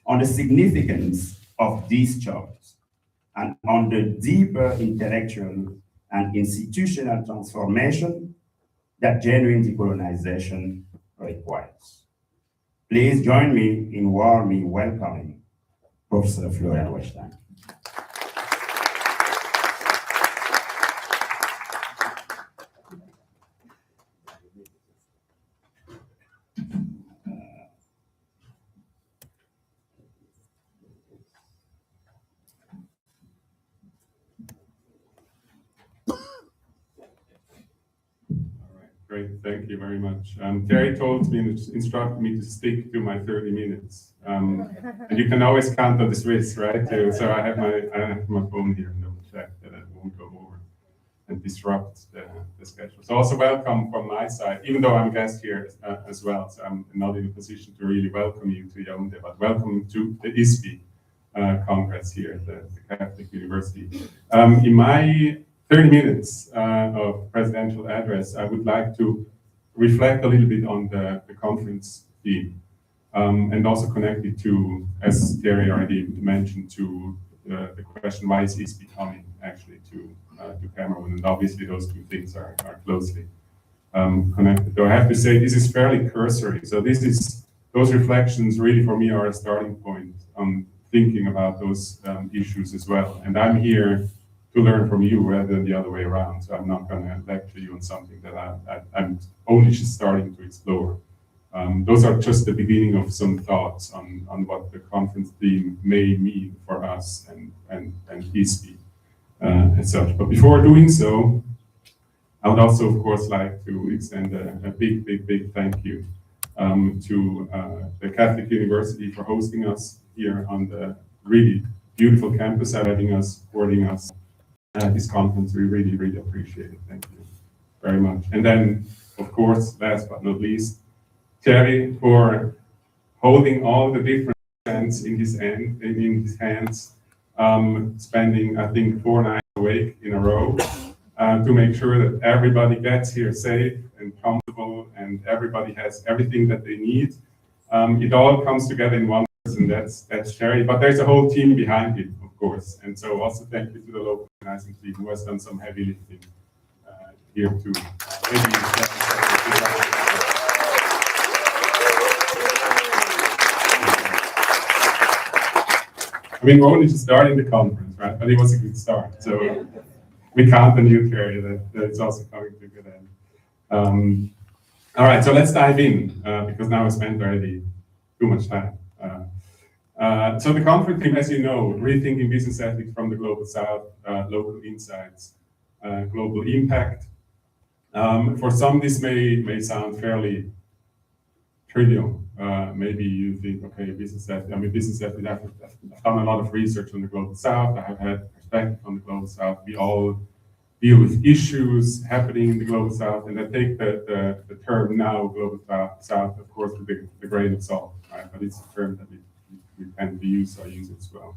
Speaker 6: on the significance of these jobs and on the deeper intellectual and institutional transformation that genuine decolonization requires. Please join me in warmly welcoming Professor Florian Weinstein.
Speaker 11: Great, thank you very much. Terry instructed me to stick to my 30 minutes. And you can always count on the Swiss, right? So I have my phone here and double check that I won't go over and disrupt the schedule. So also welcome from my side, even though I'm a guest here as well. So I'm not in a position to really welcome you to Yaoundé, but welcome to the ISBEE Congress here at the Catholic University. In my 30 minutes of presidential address, I would like to reflect a little bit on the conference theme and also connect it to, as Terry already mentioned, to the question, why is ISBEE coming actually to Cameroon? And obviously those two things are closely connected. Though I have to say this is fairly cursory. So those reflections really for me are a starting point on thinking about those issues as well. And I'm here to learn from you rather than the other way around. So I'm not going to lecture you on something that I'm only just starting to explore. Those are just the beginning of some thoughts on what the conference theme may mean for us and ISBEE as such. But before doing so, I would also, of course, like to extend a big thank you to the Catholic University for hosting us here on the really beautiful campus, having us, supporting us, this conference. We really, really appreciate it. Thank you very much. And then, of course, last but not least, Thierry for holding all the different hands in his hands, spending, I think, 4 nights awake in a row to make sure that everybody gets here safe and comfortable and everybody has everything that they need. It all comes together in one person, that's Thierry, but there's a whole team behind it, of course. And so also thank you to the local organizing team who has done some heavy lifting here too. I mean, we're only just starting the conference, right? But it was a good start. So we count on you, Thierry, that it's also coming to a good end. All right, so let's dive in, because now I spent already too much time. So the conference theme, as you know, rethinking business ethics from the global south, local insights, global impact. For some, this may sound fairly trivial. Maybe you think, okay, business ethics. I mean, business ethics. I've done a lot of research on the global south. I have had perspective on the global south. We all deal with issues happening in the global south, and I take the term now global south, of course, with the grain of salt, right? But it's a term that we tend to use, so I use it as well.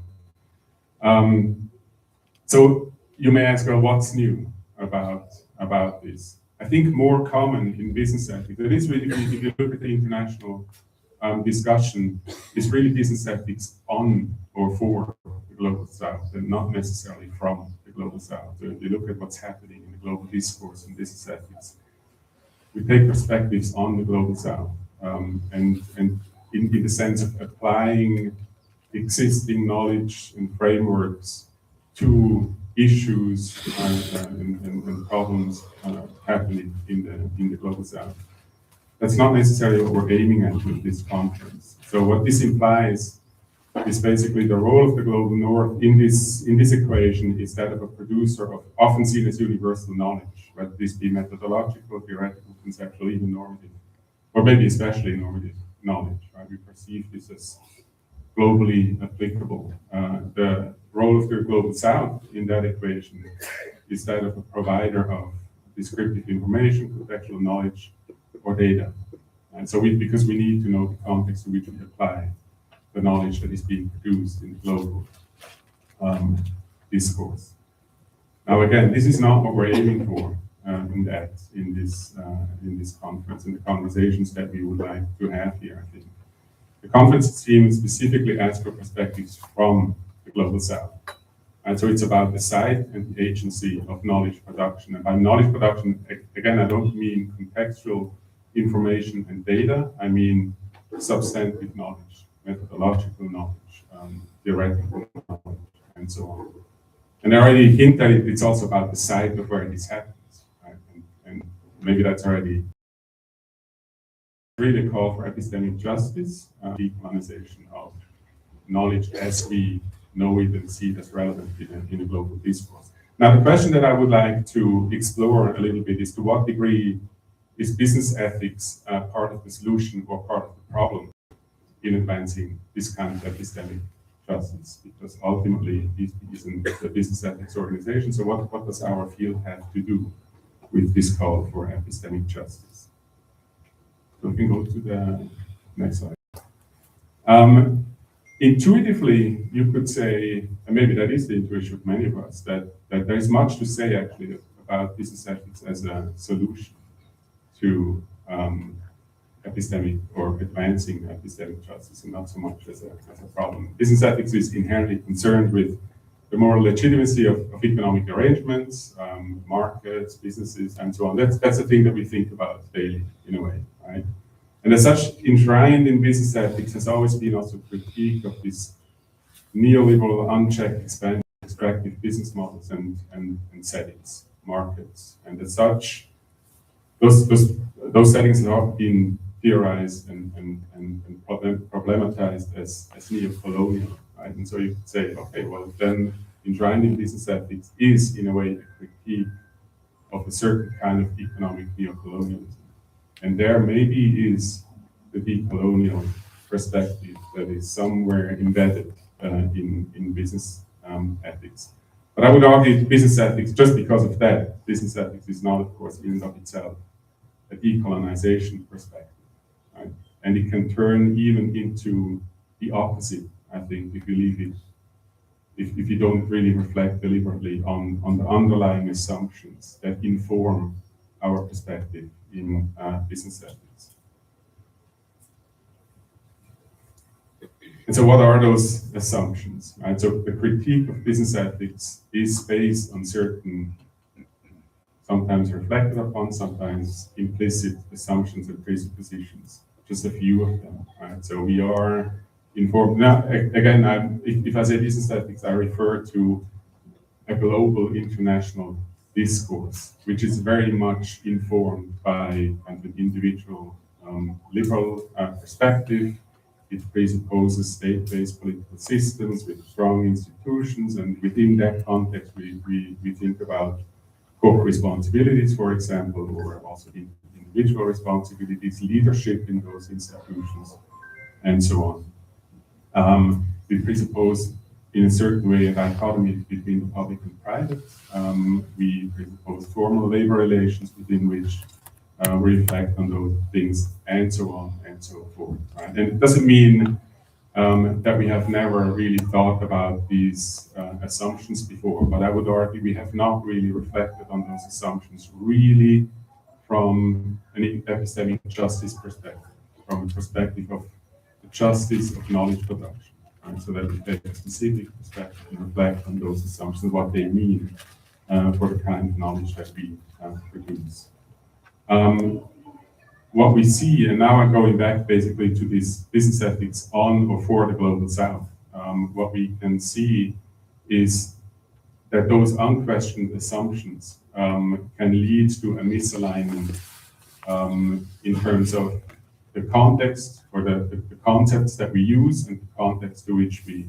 Speaker 11: So you may ask, well, what's new about this? I think more common in business ethics, it is really, if you look at the international discussion, is really business ethics on or for the global south, and not necessarily from the global south. So if you look at what's happening in the global discourse in business ethics, we take perspectives on the global south, and in the sense of applying existing knowledge and frameworks to issues and problems happening in the global south. That's not necessarily what we're aiming at with this conference. So what this implies is basically the role of the global north in this equation is that of a producer of often seen as universal knowledge, whether this be methodological, theoretical, conceptual, even normative, or maybe especially normative knowledge, right? We perceive this as globally applicable. The role of the global south in that equation is that of a provider of descriptive information, contextual knowledge, or data. And so because we need to know the context in which we apply the knowledge that is being produced in the global discourse. Now again, this is not what we're aiming for in this conference, in the conversations that we would like to have here, I think. The conference theme specifically asks for perspectives from the global south. And so it's about the site and the agency of knowledge production. And by knowledge production, again, I don't mean contextual information and data. I mean substantive knowledge, methodological knowledge, theoretical knowledge, and so on. And I already hint that it's also about the site of where this happens, right? And maybe that's already really a call for epistemic justice, decolonization of knowledge as we know it and see it as relevant in a global discourse. Now, the question that I would like to explore a little bit is to what degree is business ethics part of the solution or part of the problem in advancing this kind of epistemic justice? Because ultimately, this isn't a business ethics organization. So what does our field have to do with this call for epistemic justice? So we can go to the next slide. Intuitively, you could say, and maybe that is the intuition of many of us, that there is much to say actually about business ethics as a solution to epistemic or advancing epistemic justice, and not so much as a problem. Business ethics is inherently concerned with the moral legitimacy of economic arrangements, markets, businesses, and so on. That's a thing that we think about daily, in a way, right? And as such, enshrined in business ethics has always been also a critique of this neoliberal, unchecked, expansion, extractive business models and settings, markets. And as such, those settings have often been theorized and problematized as neo-colonial, right? And so you could say, okay, well, then enshrined in business ethics is, in a way, a critique of a certain kind of economic neo-colonialism. And there maybe is the decolonial perspective that is somewhere embedded in business ethics. But I would argue business ethics, just because of that, business ethics is not, of course, in and of itself a decolonization perspective, right? And it can turn even into the opposite, I think, if you leave it, if you don't really reflect deliberately on the underlying assumptions that inform our perspective in business ethics. And so what are those assumptions, right? So the critique of business ethics is based on certain, sometimes reflected upon, sometimes implicit assumptions and presuppositions, just a few of them, right? So we are informed. Now, again, if I say business ethics, I refer to a global international discourse, which is very much informed by an individual liberal perspective. It presupposes state-based political systems with strong institutions, and within that context, we think about corporate responsibilities, for example, or also individual responsibilities, leadership in those institutions, and so on. We presuppose, in a certain way, a dichotomy between the public and private. We presuppose formal labor relations within which reflect on those things, and so on and so forth. Right? And it doesn't mean that we have never really thought about these assumptions before, but I would argue we have not really reflected on those assumptions really from an epistemic justice perspective, from a perspective of the justice of knowledge production. Right? So that we take a specific perspective and reflect on those assumptions, what they mean for the kind of knowledge that we produce. What we see, and now I'm going back basically to this business ethics on or for the global south, what we can see is that those unquestioned assumptions can lead to a misalignment in terms of the context or the concepts that we use and the context to which we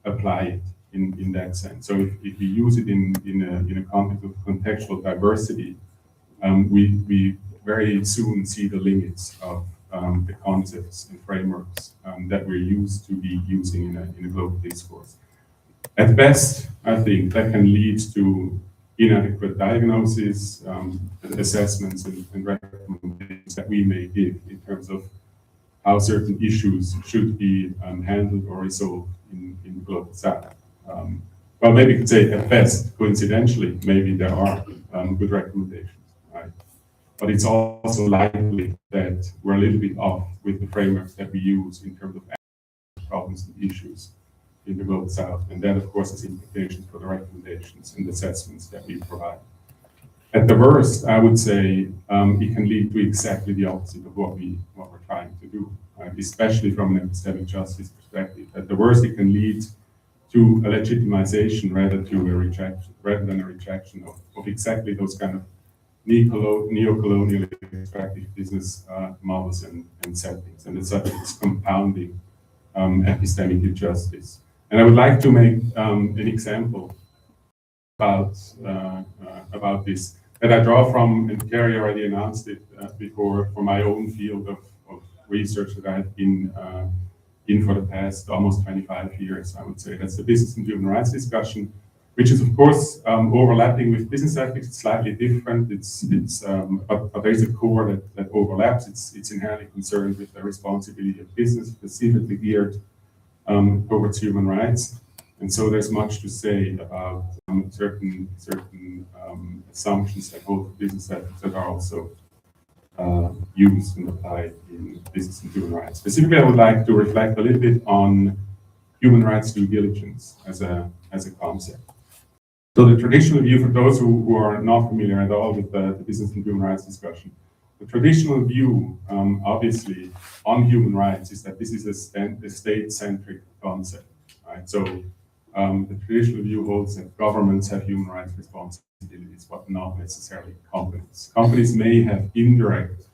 Speaker 11: apply it in that sense. So if we use it in a context of contextual diversity, we very soon see the limits of the concepts and frameworks that we're used to be using in a global discourse. At best, I think that can lead to inadequate diagnosis, assessments, and recommendations that we may give in terms of how certain issues should be handled or resolved in the global south. Well, maybe you could say at best, coincidentally, maybe there are good recommendations. But it's also likely that we're a little bit off with the frameworks that we use in terms of problems and issues in the global south. And that, of course, has implications for the recommendations and assessments that we provide. At the worst, I would say it can lead to exactly the opposite of what we're trying to do, especially from an epistemic justice perspective. At the worst, it can lead to a legitimization rather than a rejection of exactly those kind of neo-colonial extractive business models and settings, and as such, it's compounding epistemic injustice. And I would like to make an example about this that I draw from, and Kerry already announced it before, for my own field of research that I've been in for the past almost 25 years, I would say. That's the business and human rights discussion, which is, of course, overlapping with business ethics. It's slightly different. But there is a core that overlaps. It's inherently concerned with the responsibility of business, specifically geared towards human rights. And so there's much to say about certain assumptions that hold business ethics that are also used and applied in business and human rights. Specifically, I would like to reflect a little bit on human rights due diligence as a concept. So the traditional view, for those who are not familiar at all with the business and human rights discussion, the traditional view, obviously, on human rights is that this is a state-centric concept, right? So the traditional view holds that governments have human rights responsibilities, but not necessarily companies. Companies may have indirect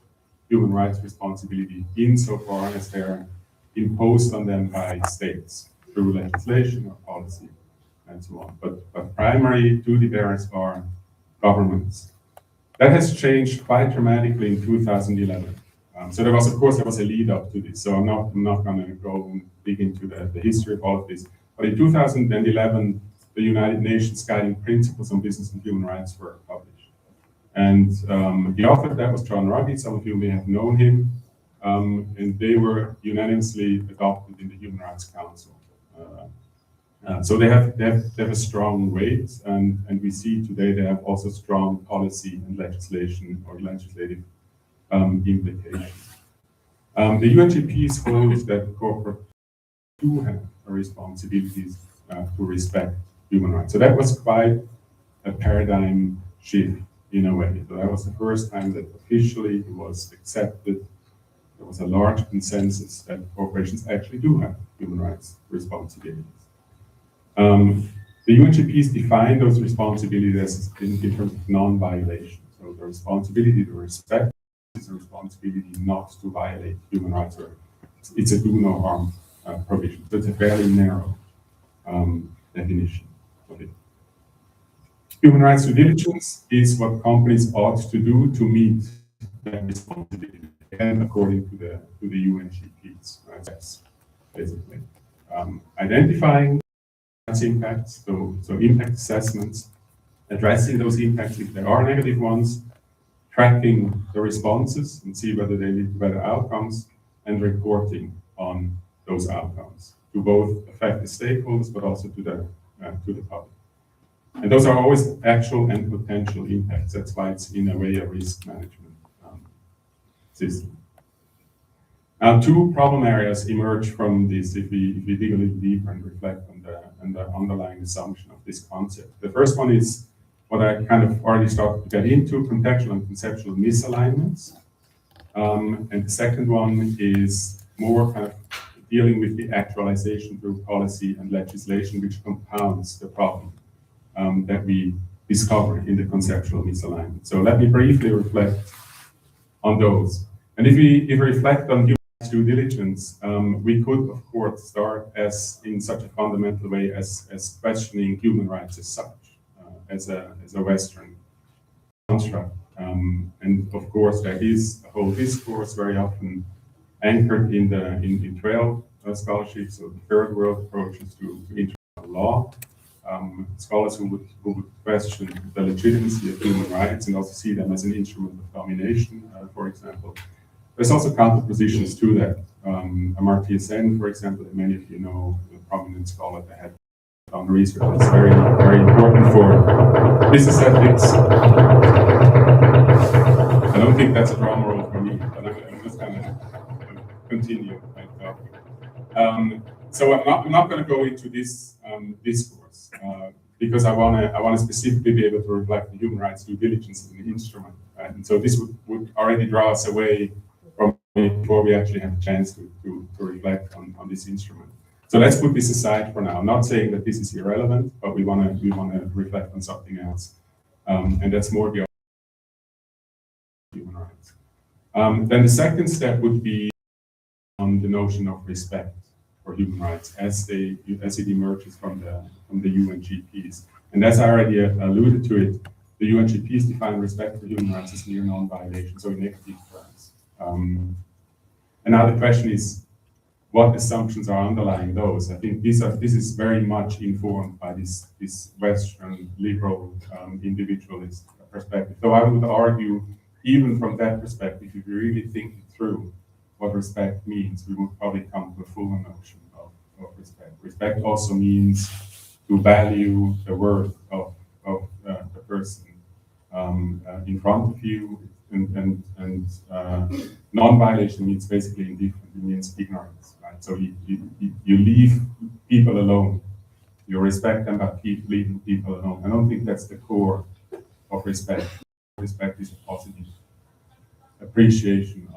Speaker 11: human rights responsibility insofar as they're imposed on them by states through legislation or policy, and so on. But primary duty bearers are governments. That has changed quite dramatically in 2011. So there was a lead up to this. So I'm not going to go and dig into the history of all of this. But in 2011, the United Nations Guiding Principles on Business and Human Rights were published. And the author of that was John Ruggie. Some of you may have known him. And they were unanimously adopted in the Human Rights Council. So they have a strong weight, and we see today they have also strong policy and legislation or legislative implications. The UNGPs hold that corporate do have a responsibility to respect human rights. So that was quite a paradigm shift in a way. So that was the first time that officially it was accepted. There was a large consensus that corporations actually do have human rights responsibilities. The UNGPs define those responsibilities in terms of non-violation. So the responsibility to respect is a responsibility not to violate human rights, or it's a do no harm provision. So it's a fairly narrow definition of it. Human rights due diligence is what companies ought to do to meet that responsibility, and according to the UNGPs, right? That's basically identifying impacts, so impact assessments, addressing those impacts if there are negative ones, tracking the responses and see whether they lead to better outcomes, and reporting on those outcomes to both affected stakeholders but also to the public. And those are always actual and potential impacts. That's why it's in a way a risk management system. Now, two problem areas emerge from this if we dig a little deeper and reflect on the underlying assumption of this concept. The first one is what I kind of already started to get into, contextual and conceptual misalignments. And the second one is more kind of dealing with the actualization through policy and legislation, which compounds the problem that we discover in the conceptual misalignment. So let me briefly reflect on those. And if we reflect on human rights due diligence, we could, of course, start as in such a fundamental way as questioning human rights as such, as a Western construct. And of course, there is a whole discourse very often anchored in 12 scholarships, so the third world approaches to international law. Scholars who would question the legitimacy of human rights and also see them as an instrument of domination, for example. There's also counterpositions to that. Amartya Sen, for example, that many of you know, a prominent scholar that had done research that's very, very important for business ethics. I don't think that's a drum roll for me, but I'm just going to continue my talk. So I'm not going to go into this discourse because I want to specifically be able to reflect the human rights due diligence as an instrument. Right? And so this would already draw us away from before we actually have a chance to reflect on this instrument. So let's put this aside for now. I'm not saying that this is irrelevant, but we want to reflect on something else, and that's more the human rights. Then the second step would be on the notion of respect for human rights as it emerges from the UNGPs. And as I already alluded to it, the UNGPs define respect for human rights as near non-violation, so in negative terms. And now the question is, what assumptions are underlying those? I think this is very much informed by this Western liberal individualist perspective. Though I would argue, even from that perspective, if you really think it through, what respect means, we would probably come to a fuller notion of respect. Respect also means to value the worth of the person in front of you, and non-violation means basically indifference. It means ignorance, right? So you leave people alone. You respect them by leaving people alone. I don't think that's the core of respect. Respect is a positive appreciation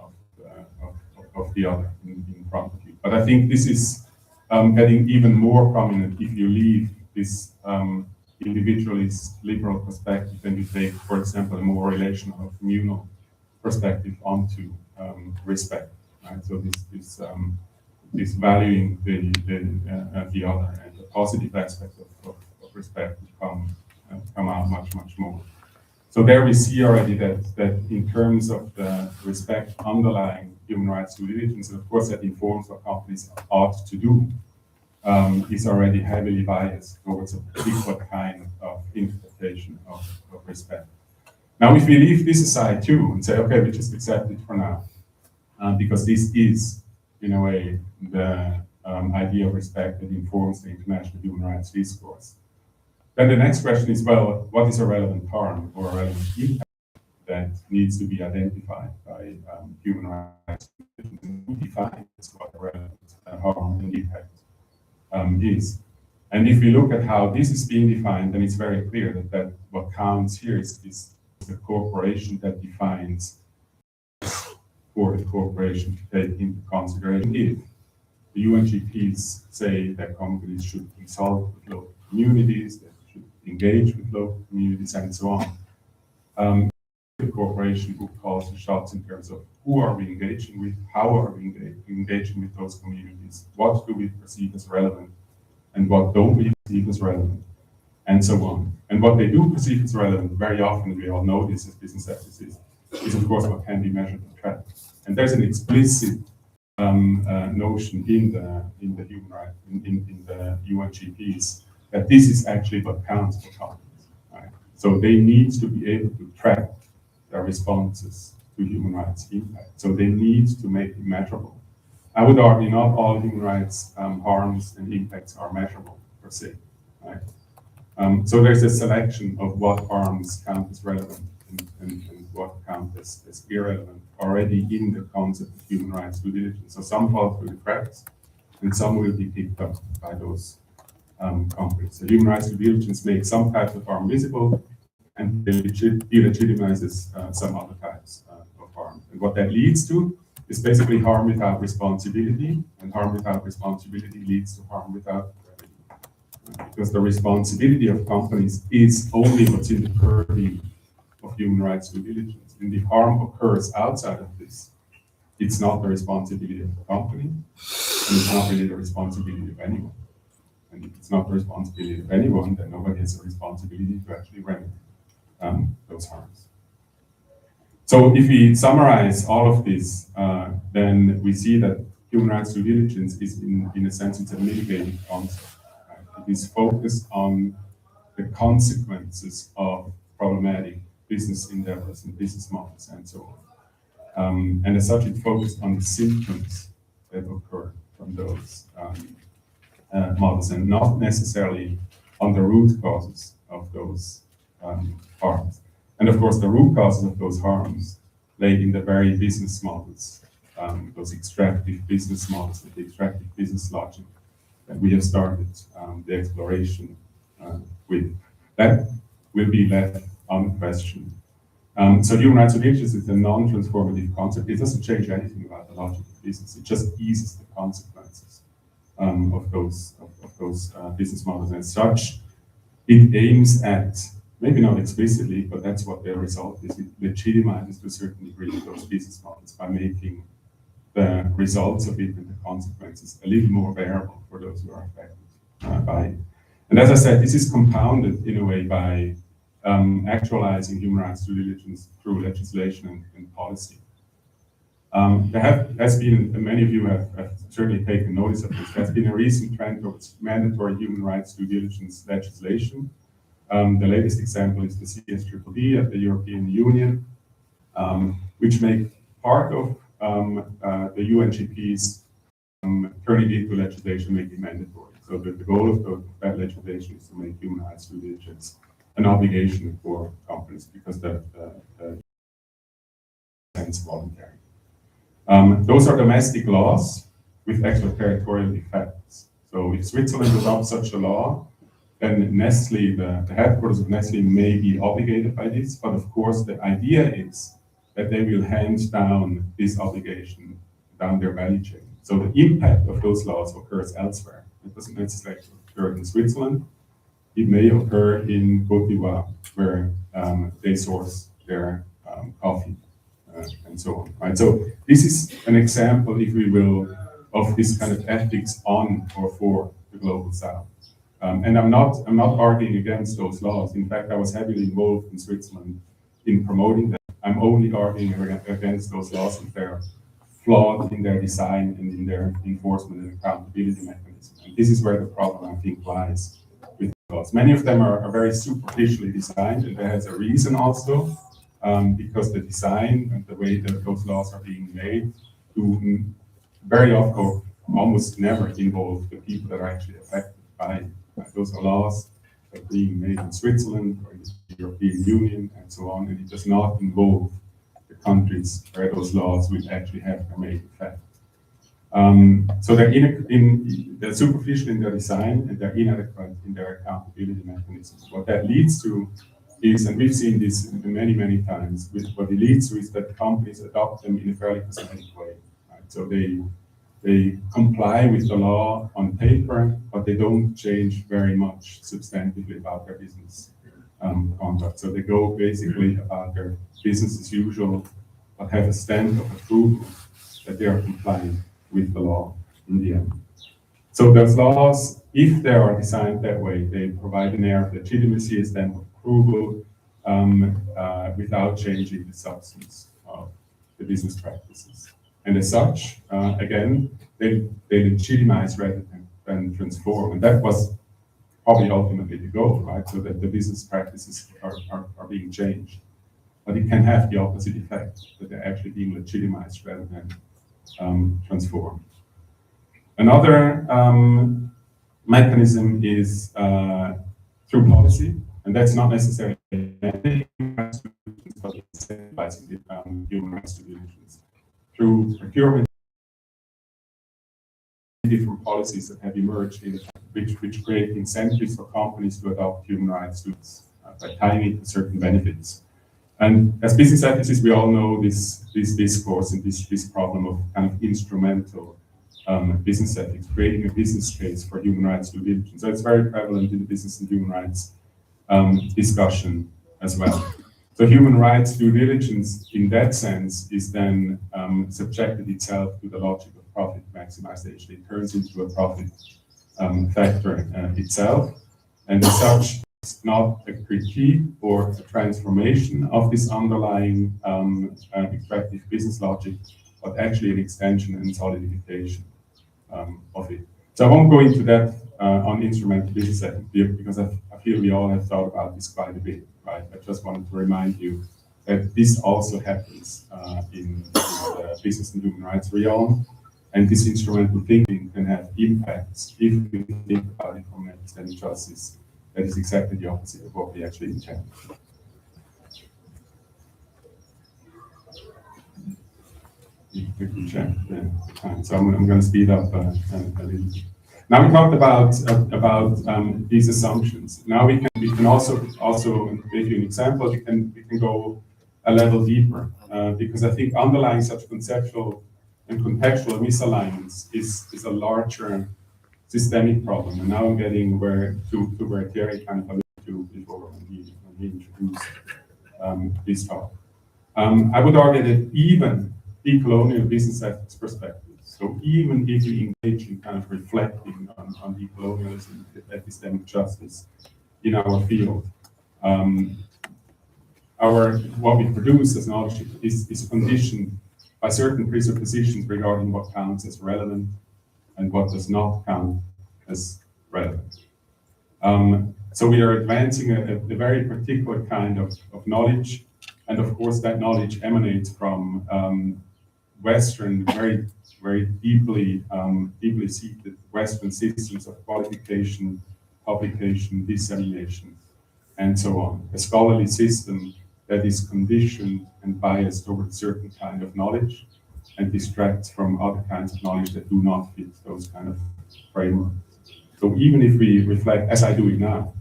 Speaker 11: of the other in front of you. But I think this is getting even more prominent if you leave this individualist liberal perspective and you take, for example, a more relational or communal perspective onto respect. Right? So this valuing the other and the positive aspect of respect come out much more. So there we see already that in terms of the respect underlying human rights due diligence, and of course that informs what companies ought to do. is already heavily biased towards a particular kind of interpretation of respect. Now, if we leave this aside too and say, okay, we just accept it for now, because this is, in a way, the idea of respect that informs the international human rights discourse. Then the next question is, well, what is a relevant harm or a relevant impact that needs to be identified by human rights? Who defines what a relevant harm and impact is? And if we look at how this is being defined, then it's very clear that what counts here is the corporation that defines for the corporation to take into consideration if the UNGPs say that companies should consult with local communities, that should engage with local communities, and so on. The corporation who calls the shots in terms of who are we engaging with, how are we engaging with those communities, what do we perceive as relevant, and what don't we perceive as relevant, and so on. And what they do perceive as relevant, very often, we all know this as business ethicists, is of course what can be measured and tracked. And there's an explicit notion in the human rights, in the UNGPs, that this is actually what counts for companies. Right? So they need to be able to track their responses to human rights impact. So they need to make it measurable. I would argue not all human rights harms and impacts are measurable per se. Right? So there's a selection of what harms count as relevant and what count as irrelevant already in the concept of human rights due diligence. So some fall through the cracks and some will be picked up by those companies. So human rights due diligence makes some type of harm visible and delegitimizes some other types of harm. And what that leads to is basically harm without responsibility, and harm without responsibility leads to harm without revenue. Because the responsibility of companies is only what's in the purview of human rights due diligence. And if harm occurs outside of this, it's not the responsibility of the company, and it's not really the responsibility of anyone. And if it's not the responsibility of anyone, then nobody has a responsibility to actually remedy those harms. So if we summarize all of this, then we see that human rights due diligence is, in a sense, it's a mitigating concept. Right? It is focused on the consequences of problematic business endeavors and business models and so on. And as such, it focused on the symptoms that occur from those models and not necessarily on the root causes of those harms. And of course, the root causes of those harms lay in the very business models, those extractive business models, the extractive business logic that we have started the exploration with. That will be left unquestioned. So human rights due diligence is a non-transformative concept. It doesn't change anything about the logic of business. It just eases the consequences of those business models. And as such, it aims at, maybe not explicitly, but that's what their result is. It legitimizes to a certain degree those business models by making the results of it and the consequences a little more bearable for those who are affected by it. And as I said, this is compounded in a way by actualizing human rights due diligence through legislation and policy. There has been, and many of you have certainly taken notice of this, there's been a recent trend towards mandatory human rights due diligence legislation. The latest example is the CSDDD at the European Union, which make part of the UNGPs turning into legislation, making it mandatory. So the goal of that legislation is to make human rights due diligence an obligation for companies because the sense voluntary. Those are domestic laws with extraterritorial effects. So if Switzerland adopts such a law, then Nestle, the headquarters of Nestle may be obligated by this, but of course the idea is that they will hand down this obligation down their value chain. So the impact of those laws occurs elsewhere. It doesn't necessarily occur in Switzerland. It may occur in Côte d'Ivoire, where they source their coffee and so on. Right? So this is an example, if we will, of this kind of ethics on or for the global South. And I'm not arguing against those laws. In fact, I was heavily involved in Switzerland in promoting them. I'm only arguing against those laws if they're flawed in their design and in their enforcement and accountability mechanism. mechanism. And this is where the problem, I think, lies with laws. Many of them are very superficially designed, and there has a reason also, because the design and the way that those laws are being made do very often, or almost never, involve the people that are actually affected by those laws that are being made in Switzerland or in the European Union and so on, and it does not involve the countries where those laws will actually have a major effect. So they're superficial in their design and they're inadequate in their accountability mechanisms. What that leads to is, and we've seen this many, many times, what it leads to is that companies adopt them in a fairly cosmetic way. Right? So they comply with the law on paper, but they don't change very much substantively about their business conduct. So they go basically about their business as usual, but have a stamp of approval that they are compliant with the law in the end. So those laws, if they are designed that way, they provide an air of legitimacy, a stamp of approval, without changing the substance of the business practices. And as such, again, they legitimize rather than transform. And that was probably ultimately the goal, right? So that the business practices are being changed. But it can have the opposite effect, that they're actually being legitimized rather than transformed. Another mechanism is through policy, and that's not necessarily human rights due diligence. Through procurement, different policies that have emerged in which create incentives for companies to adopt human rights by tying it to certain benefits. And as business ethicists, we all know this discourse and this problem of kind of instrumental business ethics, creating a business case for human rights due diligence. So it's very prevalent in the business and human rights discussion as well. So human rights due diligence, in that sense, is then subjected itself to the logic of profit maximization. It turns into a profit factor itself, and as such, it's not a critique or a transformation of this underlying extractive business logic, but actually an extension and solidification of it. So I won't go into that on instrumental business ethics because I feel we all have thought about this quite a bit, right? I just wanted to remind you that this also happens in the business and human rights realm, and this instrumental thinking can have impacts if we think about it from an epistemic justice. That is exactly the opposite of what we actually intend. So I'm going to speed up a little bit. Now we talked about these assumptions. Now we can also give you an example. We can go a level deeper because I think underlying such conceptual and contextual misalignments is a larger systemic problem. And now I'm getting where Thierry kind of alluded to before when he introduced this talk. I would argue that even decolonial business ethics perspectives, so even if you engage in kind of reflecting on decolonialism, epistemic justice in our field, what we produce as knowledge is conditioned by certain presuppositions regarding what counts as relevant and what does not count as relevant. So we are advancing a very particular kind of knowledge, and of course that knowledge emanates from Western, very deeply seated Western systems of qualification, publication, dissemination, and so on. A scholarly system that is conditioned and biased towards a certain kind of knowledge and distracts from other kinds of knowledge that do not fit those kind of frameworks. So even if we reflect, as I do it now,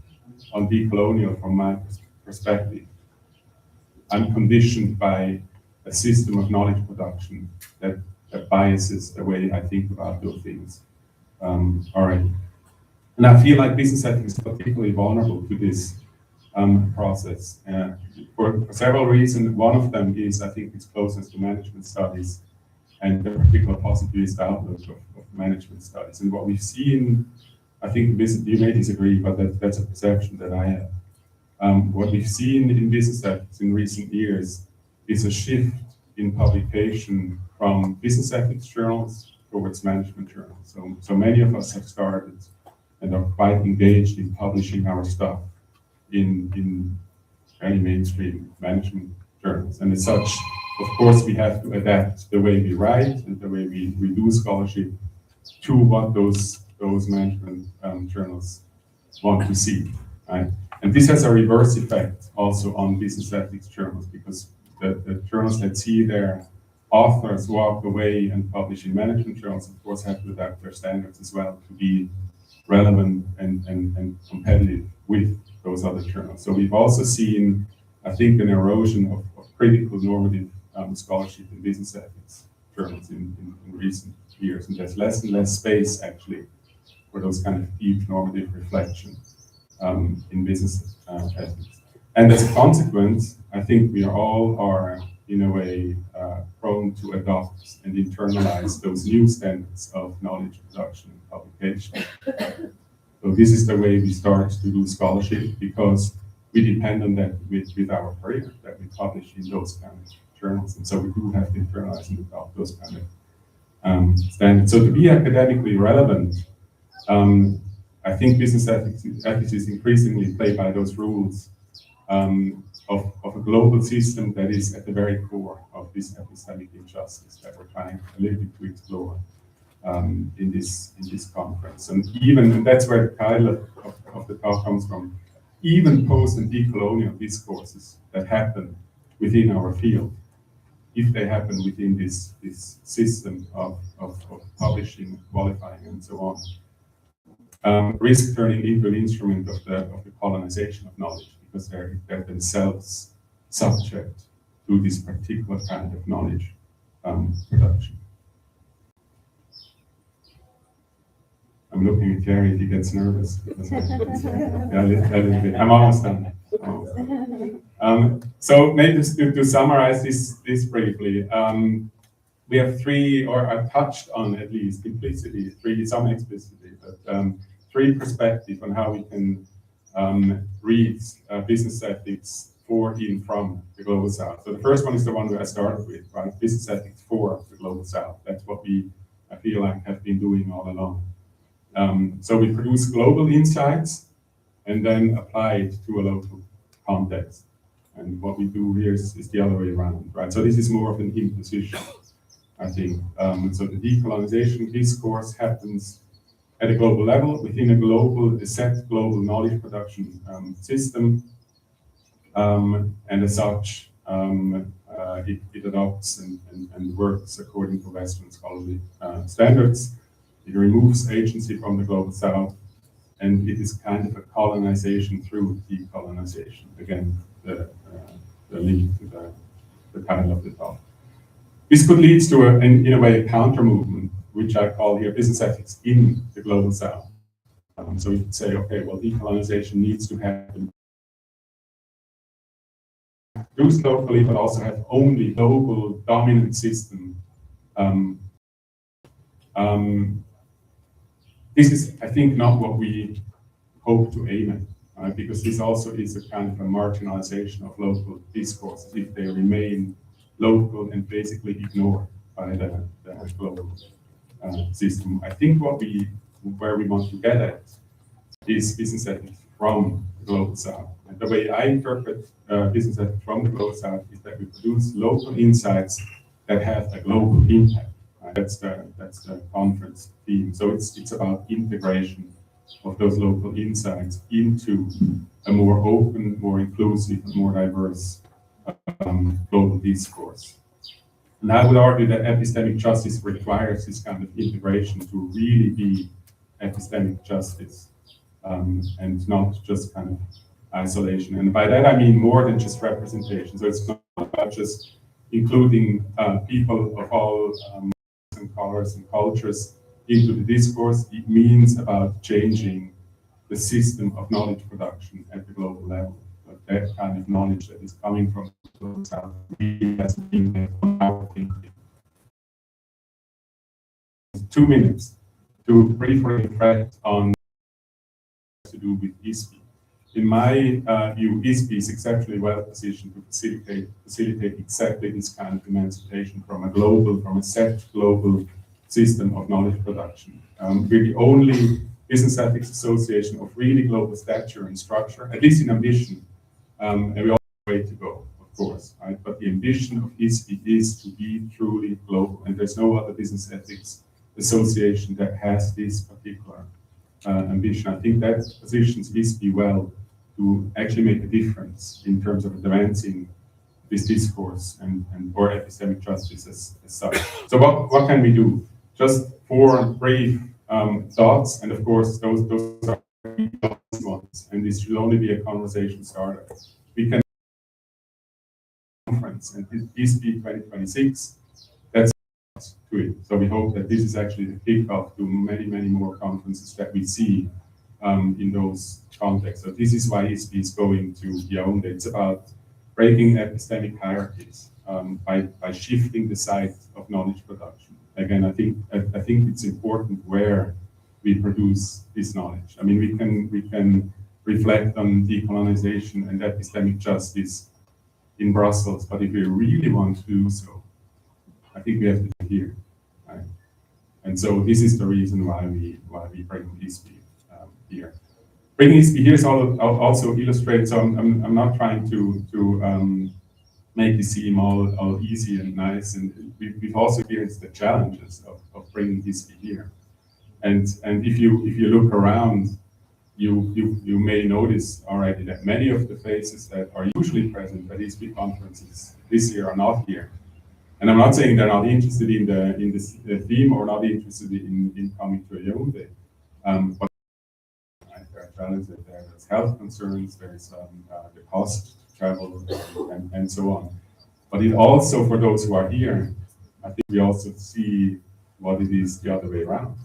Speaker 11: on decolonial from my perspective, I'm conditioned by a system of knowledge production that biases the way I think about those things already. And I feel like business ethics is particularly vulnerable to this process for several reasons. One of them is, I think, its closeness to management studies and the particular positivist outlook of management studies. And what we've seen, I think you may disagree, but that's a perception that I have. What we've seen in business ethics in recent years is a shift in publication from business ethics journals towards management journals. So many of us have started and are quite engaged in publishing our stuff in very mainstream management journals. And as such, of course, we have to adapt the way we write and the way we do scholarship to what those management journals want to see, right? And this has a reverse effect also on business ethics journals, because the journals that see their authors walk away and publish in management journals, of course, have to adapt their standards as well to be relevant and competitive with those other journals. So we've also seen, I think, an erosion of critical normative scholarship in business ethics journals in recent years, and there's less and less space actually for those kind of deep normative reflection in business ethics. And as a consequence, I think we all are in a way prone to adopt and internalize those new standards of knowledge production and publication. So this is the way we start to do scholarship, because we depend on that with our career, that we publish in those kind of journals. And so we do have to internalize and adopt those kind of standards. So to be academically relevant, I think business ethics is increasingly played by those rules of a global system that is at the very core of this epistemic injustice that we're trying a little bit to explore in this conference. And that's where the title of the talk comes from. Even post and decolonial discourses that happen within our field, if they happen within this system of publishing, qualifying, and so on, risk turning into an instrument of the colonization of knowledge, because they're themselves subject to this particular kind of knowledge production. I'm looking at Jerry if he gets nervous. Yeah, a little bit. I'm almost done. So maybe just to summarize this briefly, we have three, or I've touched on at least implicitly, some explicitly, but three perspectives on how we can read business ethics for, in, from the Global South. So the first one is the one that I started with, right? Business ethics for the Global South. That's what I feel like, have been doing all along. So we produce global insights and then apply it to a local context. And what we do here is the other way around, right? So this is more of an imposition, I think. So the decolonization discourse happens at a global level, within a set global knowledge production system. And as such, it adopts and works according to Western scholarly standards. It removes agency from the Global South, and it is kind of a colonization through decolonization. Again, the link to the title of the talk. This could lead to, in a way, a counter movement, which I call here business ethics in the Global South. So you could say, okay, well, decolonization needs to happen produced locally, but also have only local dominant system. This is, I think, not what we hope to aim at, right? Because this also is a kind of a marginalization of local discourses if they remain local and basically ignored by the global system. I think where we want to get at is business ethics from the Global South. And the way I interpret business ethics from the Global South is that we produce local insights that have a global impact. That's the conference theme. So it's about integration of those local insights into a more open, more inclusive, more diverse global discourse. And I would argue that epistemic justice requires this kind of integration to really be epistemic justice, and not just kind of isolation. And by that I mean more than just representation. So it's not about just including people of all and colors and cultures into the discourse. It means about changing the system of knowledge production at the global level. But that kind of knowledge that is coming from the Global South really has an impact on our thinking. 2 minutes to briefly reflect on what to do with ISBEE. In my view, ISBEE is exceptionally well positioned to facilitate exactly this kind of emancipation from a set global system of knowledge production. We're the only business ethics association of really global stature and structure, at least in ambition, and we all have a way to go, of course, right? But the ambition of ISBEE is to be truly global, and there's no other business ethics association that has this particular ambition. I think that positions ISBEE well to actually make a difference in terms of advancing this discourse and or epistemic justice as such. So what can we do? Just 4 brief thoughts, and of course those are ones, and this should only be a conversation starter. We can conference, and ISBEE 2026. That's to it. So we hope that this is actually the kickoff to many more conferences that we see in those contexts. So this is why ISBEE is going to Yaoundé. It's about breaking epistemic hierarchies by shifting the site of knowledge production. Again, I think it's important where we produce this knowledge. I mean, we can reflect on decolonization and epistemic justice in Brussels, but if we really want to do so, I think we have to do it here, right? And so this is the reason why we bring ISBEE here. Bringing ISBEE here is also illustrated. So I'm not trying to make it seem all easy and nice, and we've also experienced the challenges of bringing ISBEE here. And if you look around, you may notice already that many of the faces that are usually present at ISBEE conferences this year are not here. And I'm not saying they're not interested in the theme or not interested in coming to Yaoundé, but there are challenges. There's health concerns. There's the cost to travel and so on. But it also, for those who are here, I think we also see what it is the other way around.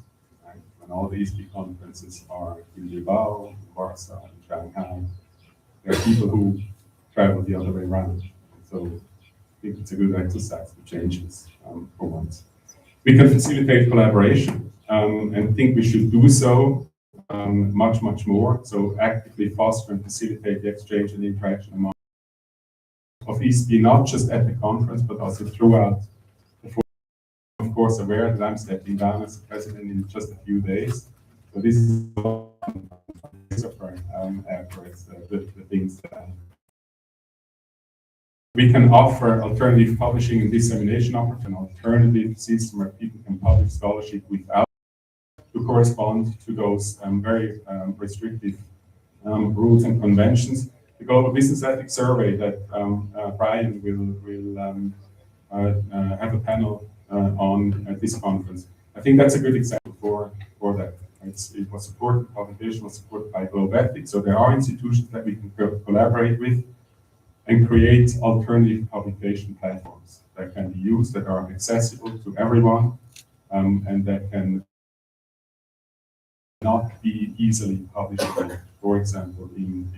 Speaker 11: Right? When all the ISBEE conferences are in Bilbao, in Warsaw, in Shanghai, there are people who travel the other way around. So I think it's a good exercise to change this for once. We can facilitate collaboration, and think we should do so much more. So actively foster and facilitate the exchange and interaction among of ISBEE, not just at the conference, but also throughout the forum. Of course, aware that I'm stepping down as president in just a few days. So this is afterwards, the things that we can offer alternative publishing and dissemination opportunities, an alternative system where people can publish scholarship without to correspond to those very restrictive rules and conventions. The Global Business Ethics Survey that Brian will have a panel on at this conference. I think that's a good example for that. It was supported, the publication was supported by Global Ethics, so there are institutions that we can collaborate with and create alternative publication platforms that can be used, that are accessible to everyone, and that can not be easily published, for example, in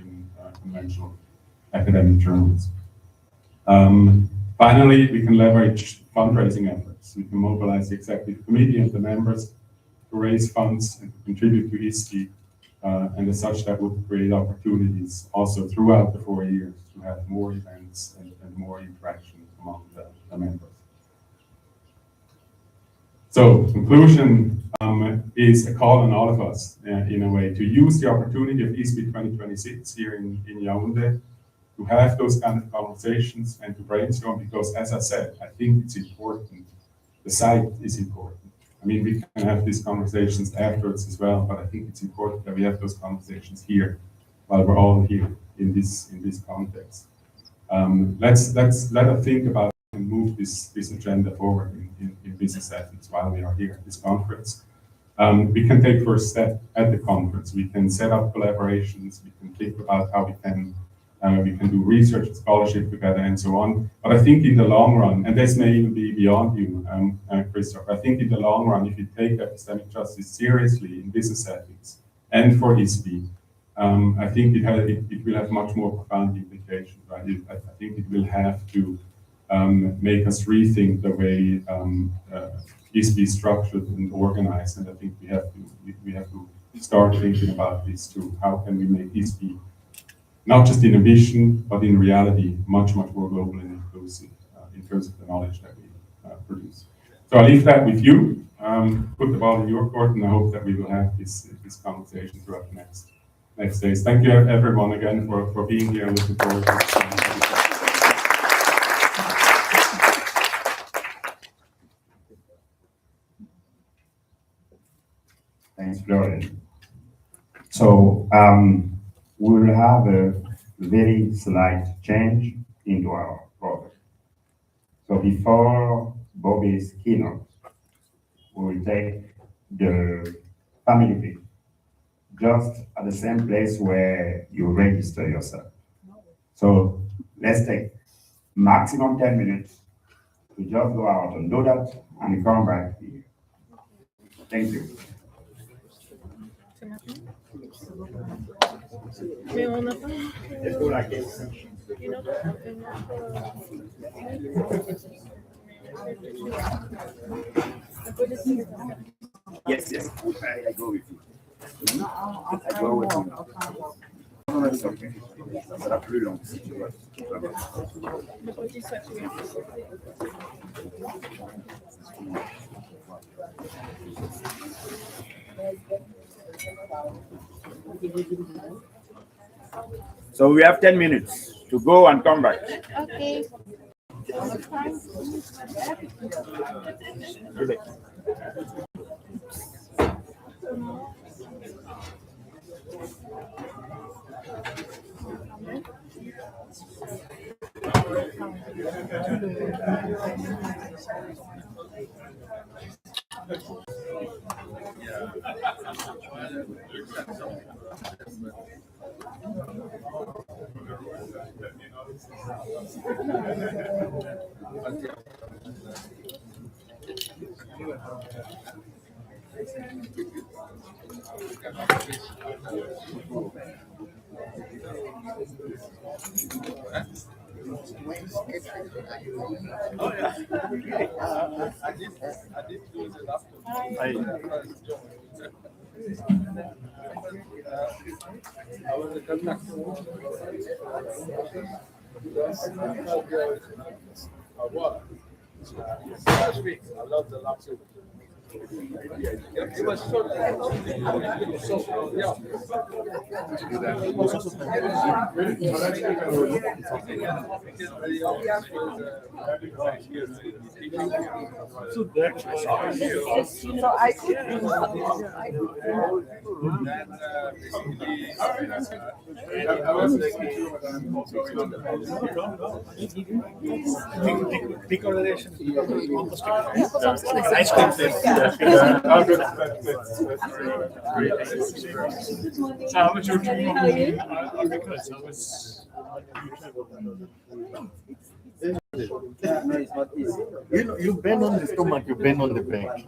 Speaker 11: conventional academic journals. Finally, we can leverage fundraising efforts. We can mobilize the executive committee and the members to raise funds and to contribute to ISBEE, and as such, that would create opportunities also throughout the 4 years to have more events and more interaction among the members. So, conclusion is a call on all of us, in a way, to use the opportunity of ISBEE 2026 here in Yaoundé, to have those kind of conversations and to brainstorm, because, as I said, I think it's important. The site is important. I mean, we can have these conversations afterwards as well, but I think it's important that we have those conversations here while we're all here in this context. Let us think about and move this agenda forward in business ethics while we are here at this conference. We can take first step at the conference. We can set up collaborations. We can think about how we can do research and scholarship together and so on. But I think in the long run, and this may even be beyond you, Christoph, I think in the long run, if you take epistemic justice seriously in business ethics and for ISBEE, I think it will have much more profound implications, right? I think it will have to make us rethink the way ISBEE is structured and organized, and I think we have to start thinking about this too. How can we make ISBEE not just in ambition, but in reality, much more global and inclusive in terms of the knowledge that we produce. So So I'll leave that with you. Put the ball in your court, and I hope that we will have this conversation throughout the next days. Thank you everyone again for being here. I'm looking forward to it.
Speaker 6: Thanks, Florian. So we'll have a very slight change into our program. So before Bobby's keynote, we will take the family pic, just at the same place where you register yourself. So let's take maximum 10 minutes to just go out and do that and come back here. Thank you.
Speaker 4: Mais on n'a pas.
Speaker 6: Yes, yes, I go with you. I go with you. Ça sera plus long si tu veux. So we have 10 minutes to go and come back.
Speaker 4: Okay.
Speaker 2: Last week, I love the last week. It was so yeah.
Speaker 3: So I could
Speaker 2: Decorrelation.
Speaker 7: Ice cream taste.
Speaker 11: So how much
Speaker 7: You bend on the stomach, you bend on the bank.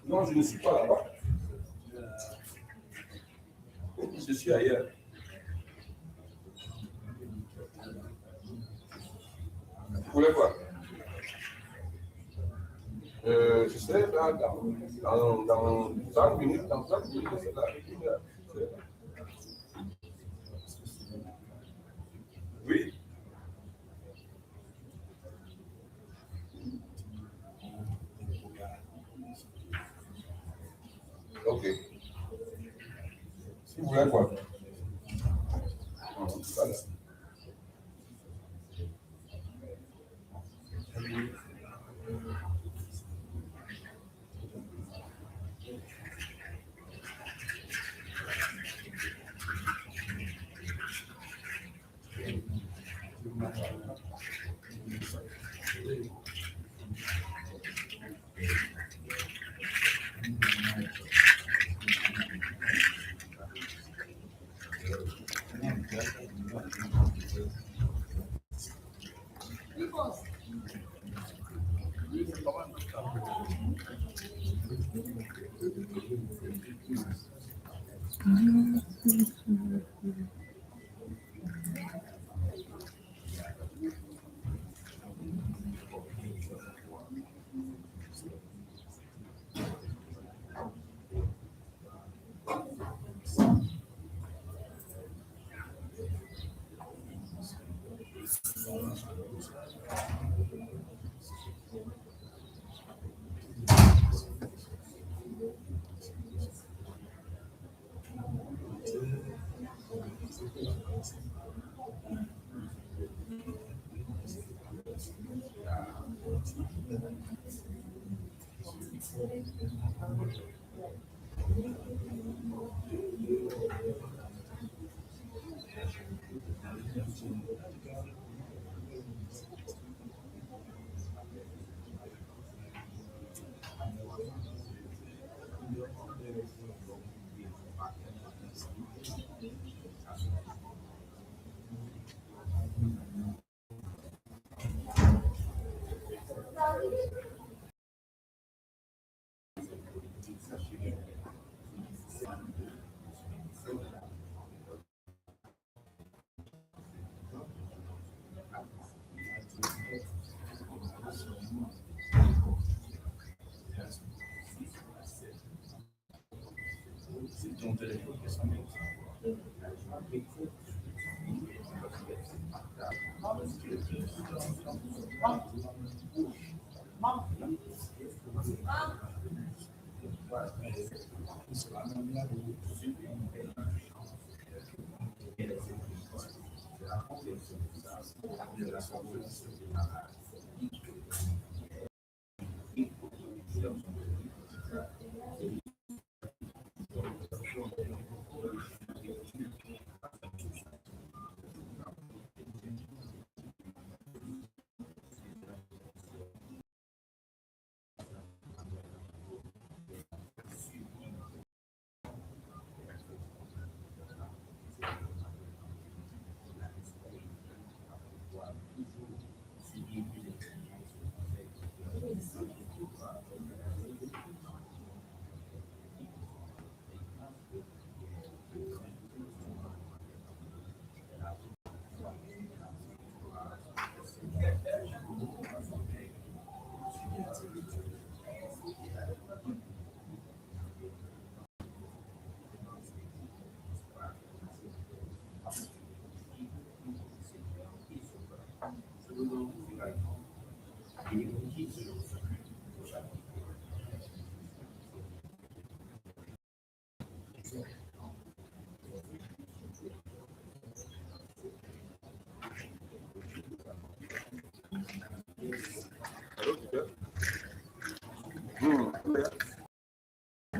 Speaker 8: Non, je ne suis pas là-bas. Je suis ailleurs. Vous voulez quoi? Je serai là dans 30 minutes, c'est là. Oui. Ok. Si vous voulez quoi? Voilà.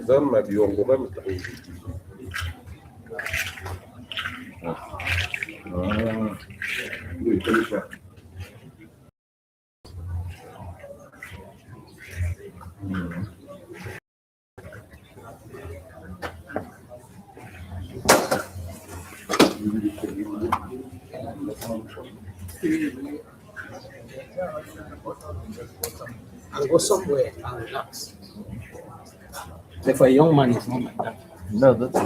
Speaker 12: Zan ma biyo ngoma mutane. And go somewhere and relax. Like for a young man, it's not like that.
Speaker 1: No, that's it.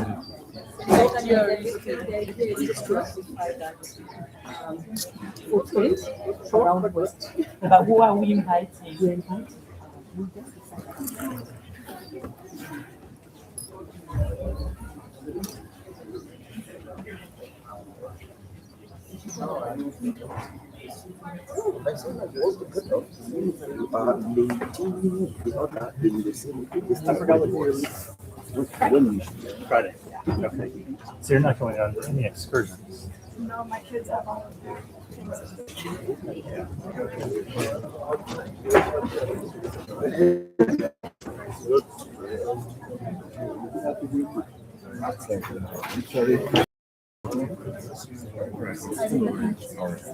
Speaker 13: But who are we inviting?
Speaker 2: Friday. Okay. So you're not going on any excursions?
Speaker 13: No, my kids have all of their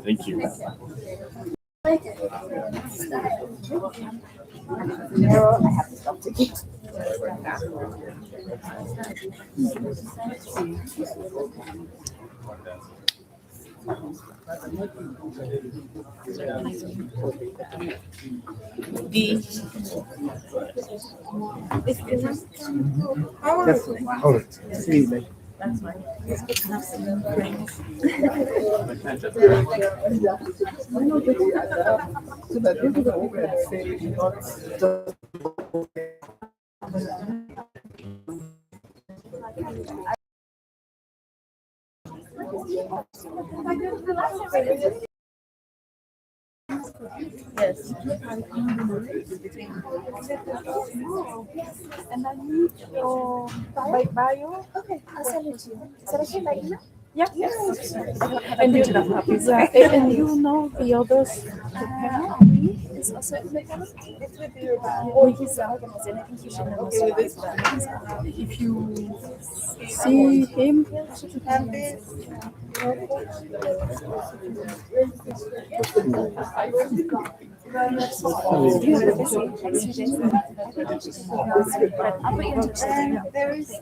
Speaker 2: Thank you.
Speaker 13: Tomorrow I have stuff to eat. That's fine. It's good to have some friends. Yes. And I need your bio. Okay, I'll send it to you. Is that okay by email? Yeah. Yes. And you know the others. It's also in the camera. It's with your or his organization. I think you should know. If you see him, there is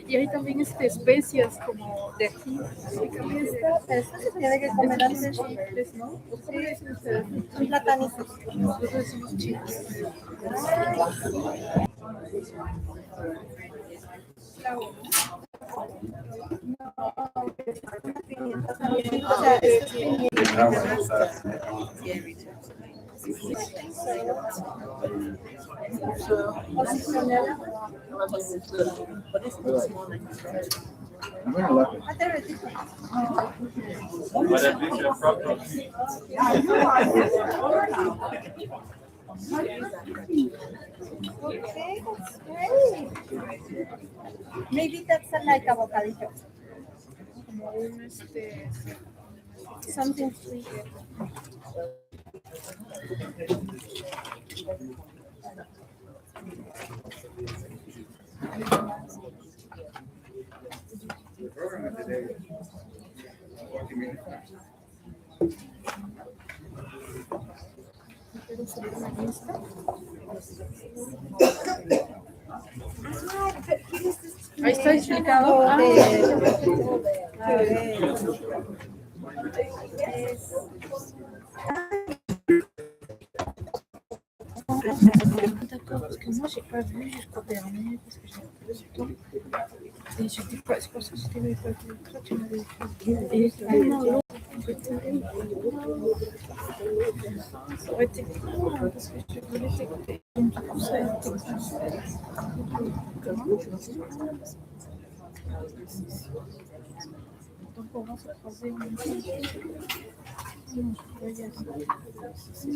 Speaker 13: y hay también especias como de aquí. Tiene que comer antes chicles, ¿no? ¿Cómo le dicen ustedes? Son platanitos. Nosotros decimos chicles. Okay, that's great. Maybe that's like avocado. Something sweet. Ahí está explicado. D'accord, parce que moi j'ai pas vu jusqu'au dernier, parce que j'ai un peu de temps. Et j'étais pas, c'est pour ça que je t'avais pas vu. Toi tu m'avais fait. Et l'autre, ça aurait été cool, hein, parce que je voulais t'écouter. Donc du coup ça a été comment? Donc on va se croiser en même temps.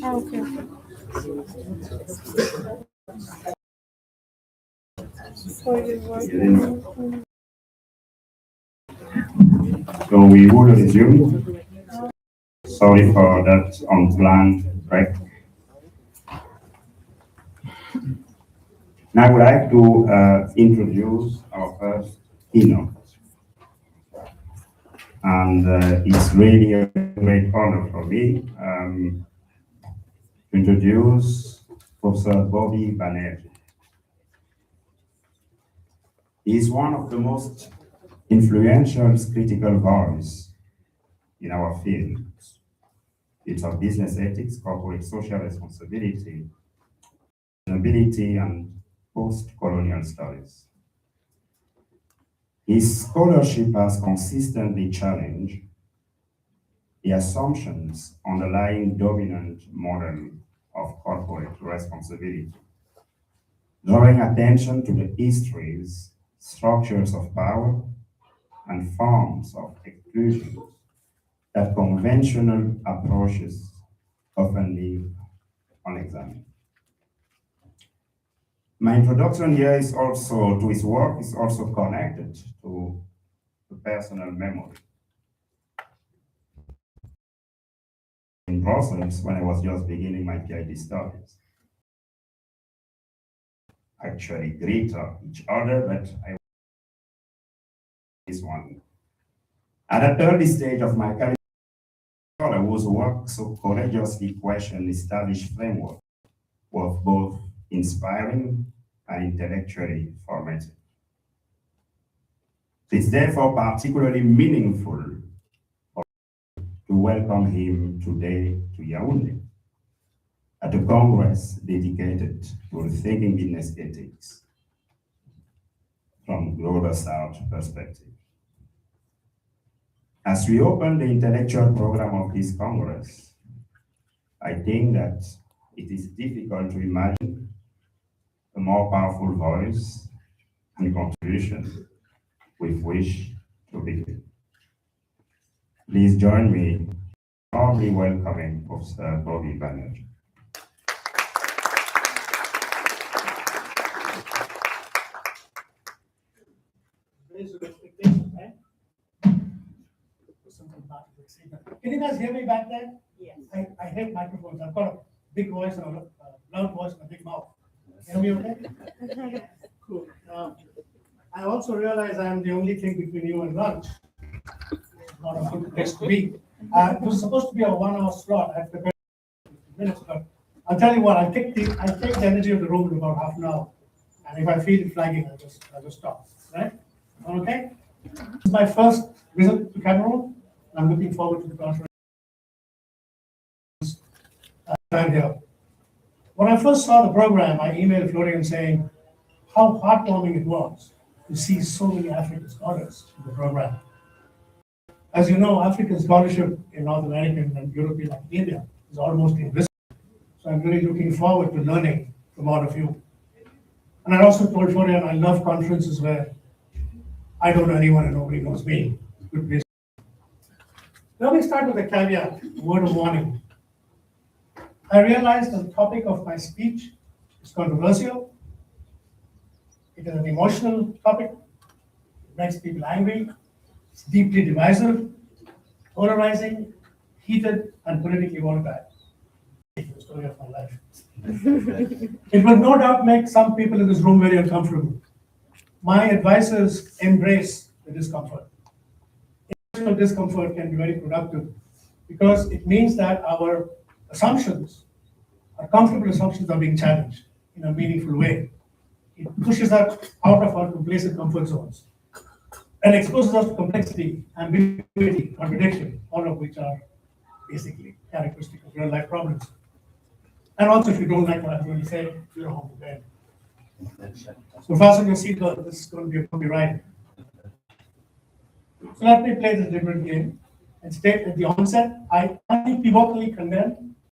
Speaker 13: Ah, ok.
Speaker 6: So we will resume. Sorry for that unplanned break. Now I would like to introduce our first keynote. And it's really a great honor for me to introduce Professor Bobby Banerjee. He is one of the most influential critical voices in our field. It's of business ethics, corporate social responsibility, sustainability, and post-colonial studies. His scholarship has consistently challenged the assumptions underlying dominant model of corporate responsibility, drawing attention to the histories, structures of power, and forms of exclusion that conventional approaches often leave unexamined. My introduction here is also to his work is also connected to the personal memory. In Brussels, when I was just beginning my PhD studies, actually greet each other, but I this one. At an early stage of my career, I was work so courageously questioned established framework was both inspiring and intellectually formative. It's therefore particularly meaningful to welcome him today to Yaoundé at a Congress dedicated to rethinking business ethics from Global South perspective. As we open the intellectual program of this Congress, I think that it is difficult to imagine a more powerful voice and contribution with which to begin. Please join me in warmly welcoming Professor Bobby Banerjee.
Speaker 2: Can you guys hear me back there? Yes. I hate microphones. I've got a big voice and a loud voice and a big mouth. Hear me okay? Cool. I also realize I'm the only thing between you and lunch. It's not a good place to be. It was supposed to be a 1 hour slot. I have prepared 15 minutes, but I'll tell you what, I take the energy of the room in about half an hour. And if I feel it flagging, I'll just stop. Right? Okay? This is my first visit to Cameroon. I'm looking forward to the conference. Here. When I first saw the program, I emailed Florian saying how heartwarming it was to see so many African scholars in the program. As you know, African scholarship in North American and European academia is almost invisible. So I'm really looking forward to learning from all of you. And I also told Florian I love conferences where I don't know anyone and nobody knows me. Good place. Let me start with a caveat, a word of warning. I realized the topic of my speech is controversial. It is an emotional topic. It makes people angry. It's deeply divisive, polarizing, heated, and politically volatile. The story of my life. It will no doubt make some people in this room very uncomfortable. My advice is embrace the discomfort. Emotional discomfort can be very productive because it means that our assumptions, our comfortable assumptions, are being challenged in a meaningful way. It pushes us out of our complacent comfort zones and exposes us to complexity, ambiguity, contradiction, all of which are basically characteristic of real life problems. And also, if you don't like what I'm going to say, you're home to bed. So fasten your seatbelt. This is going to be a bumpy ride. So let me play this deliberate game and state at the onset, I unequivocally condemn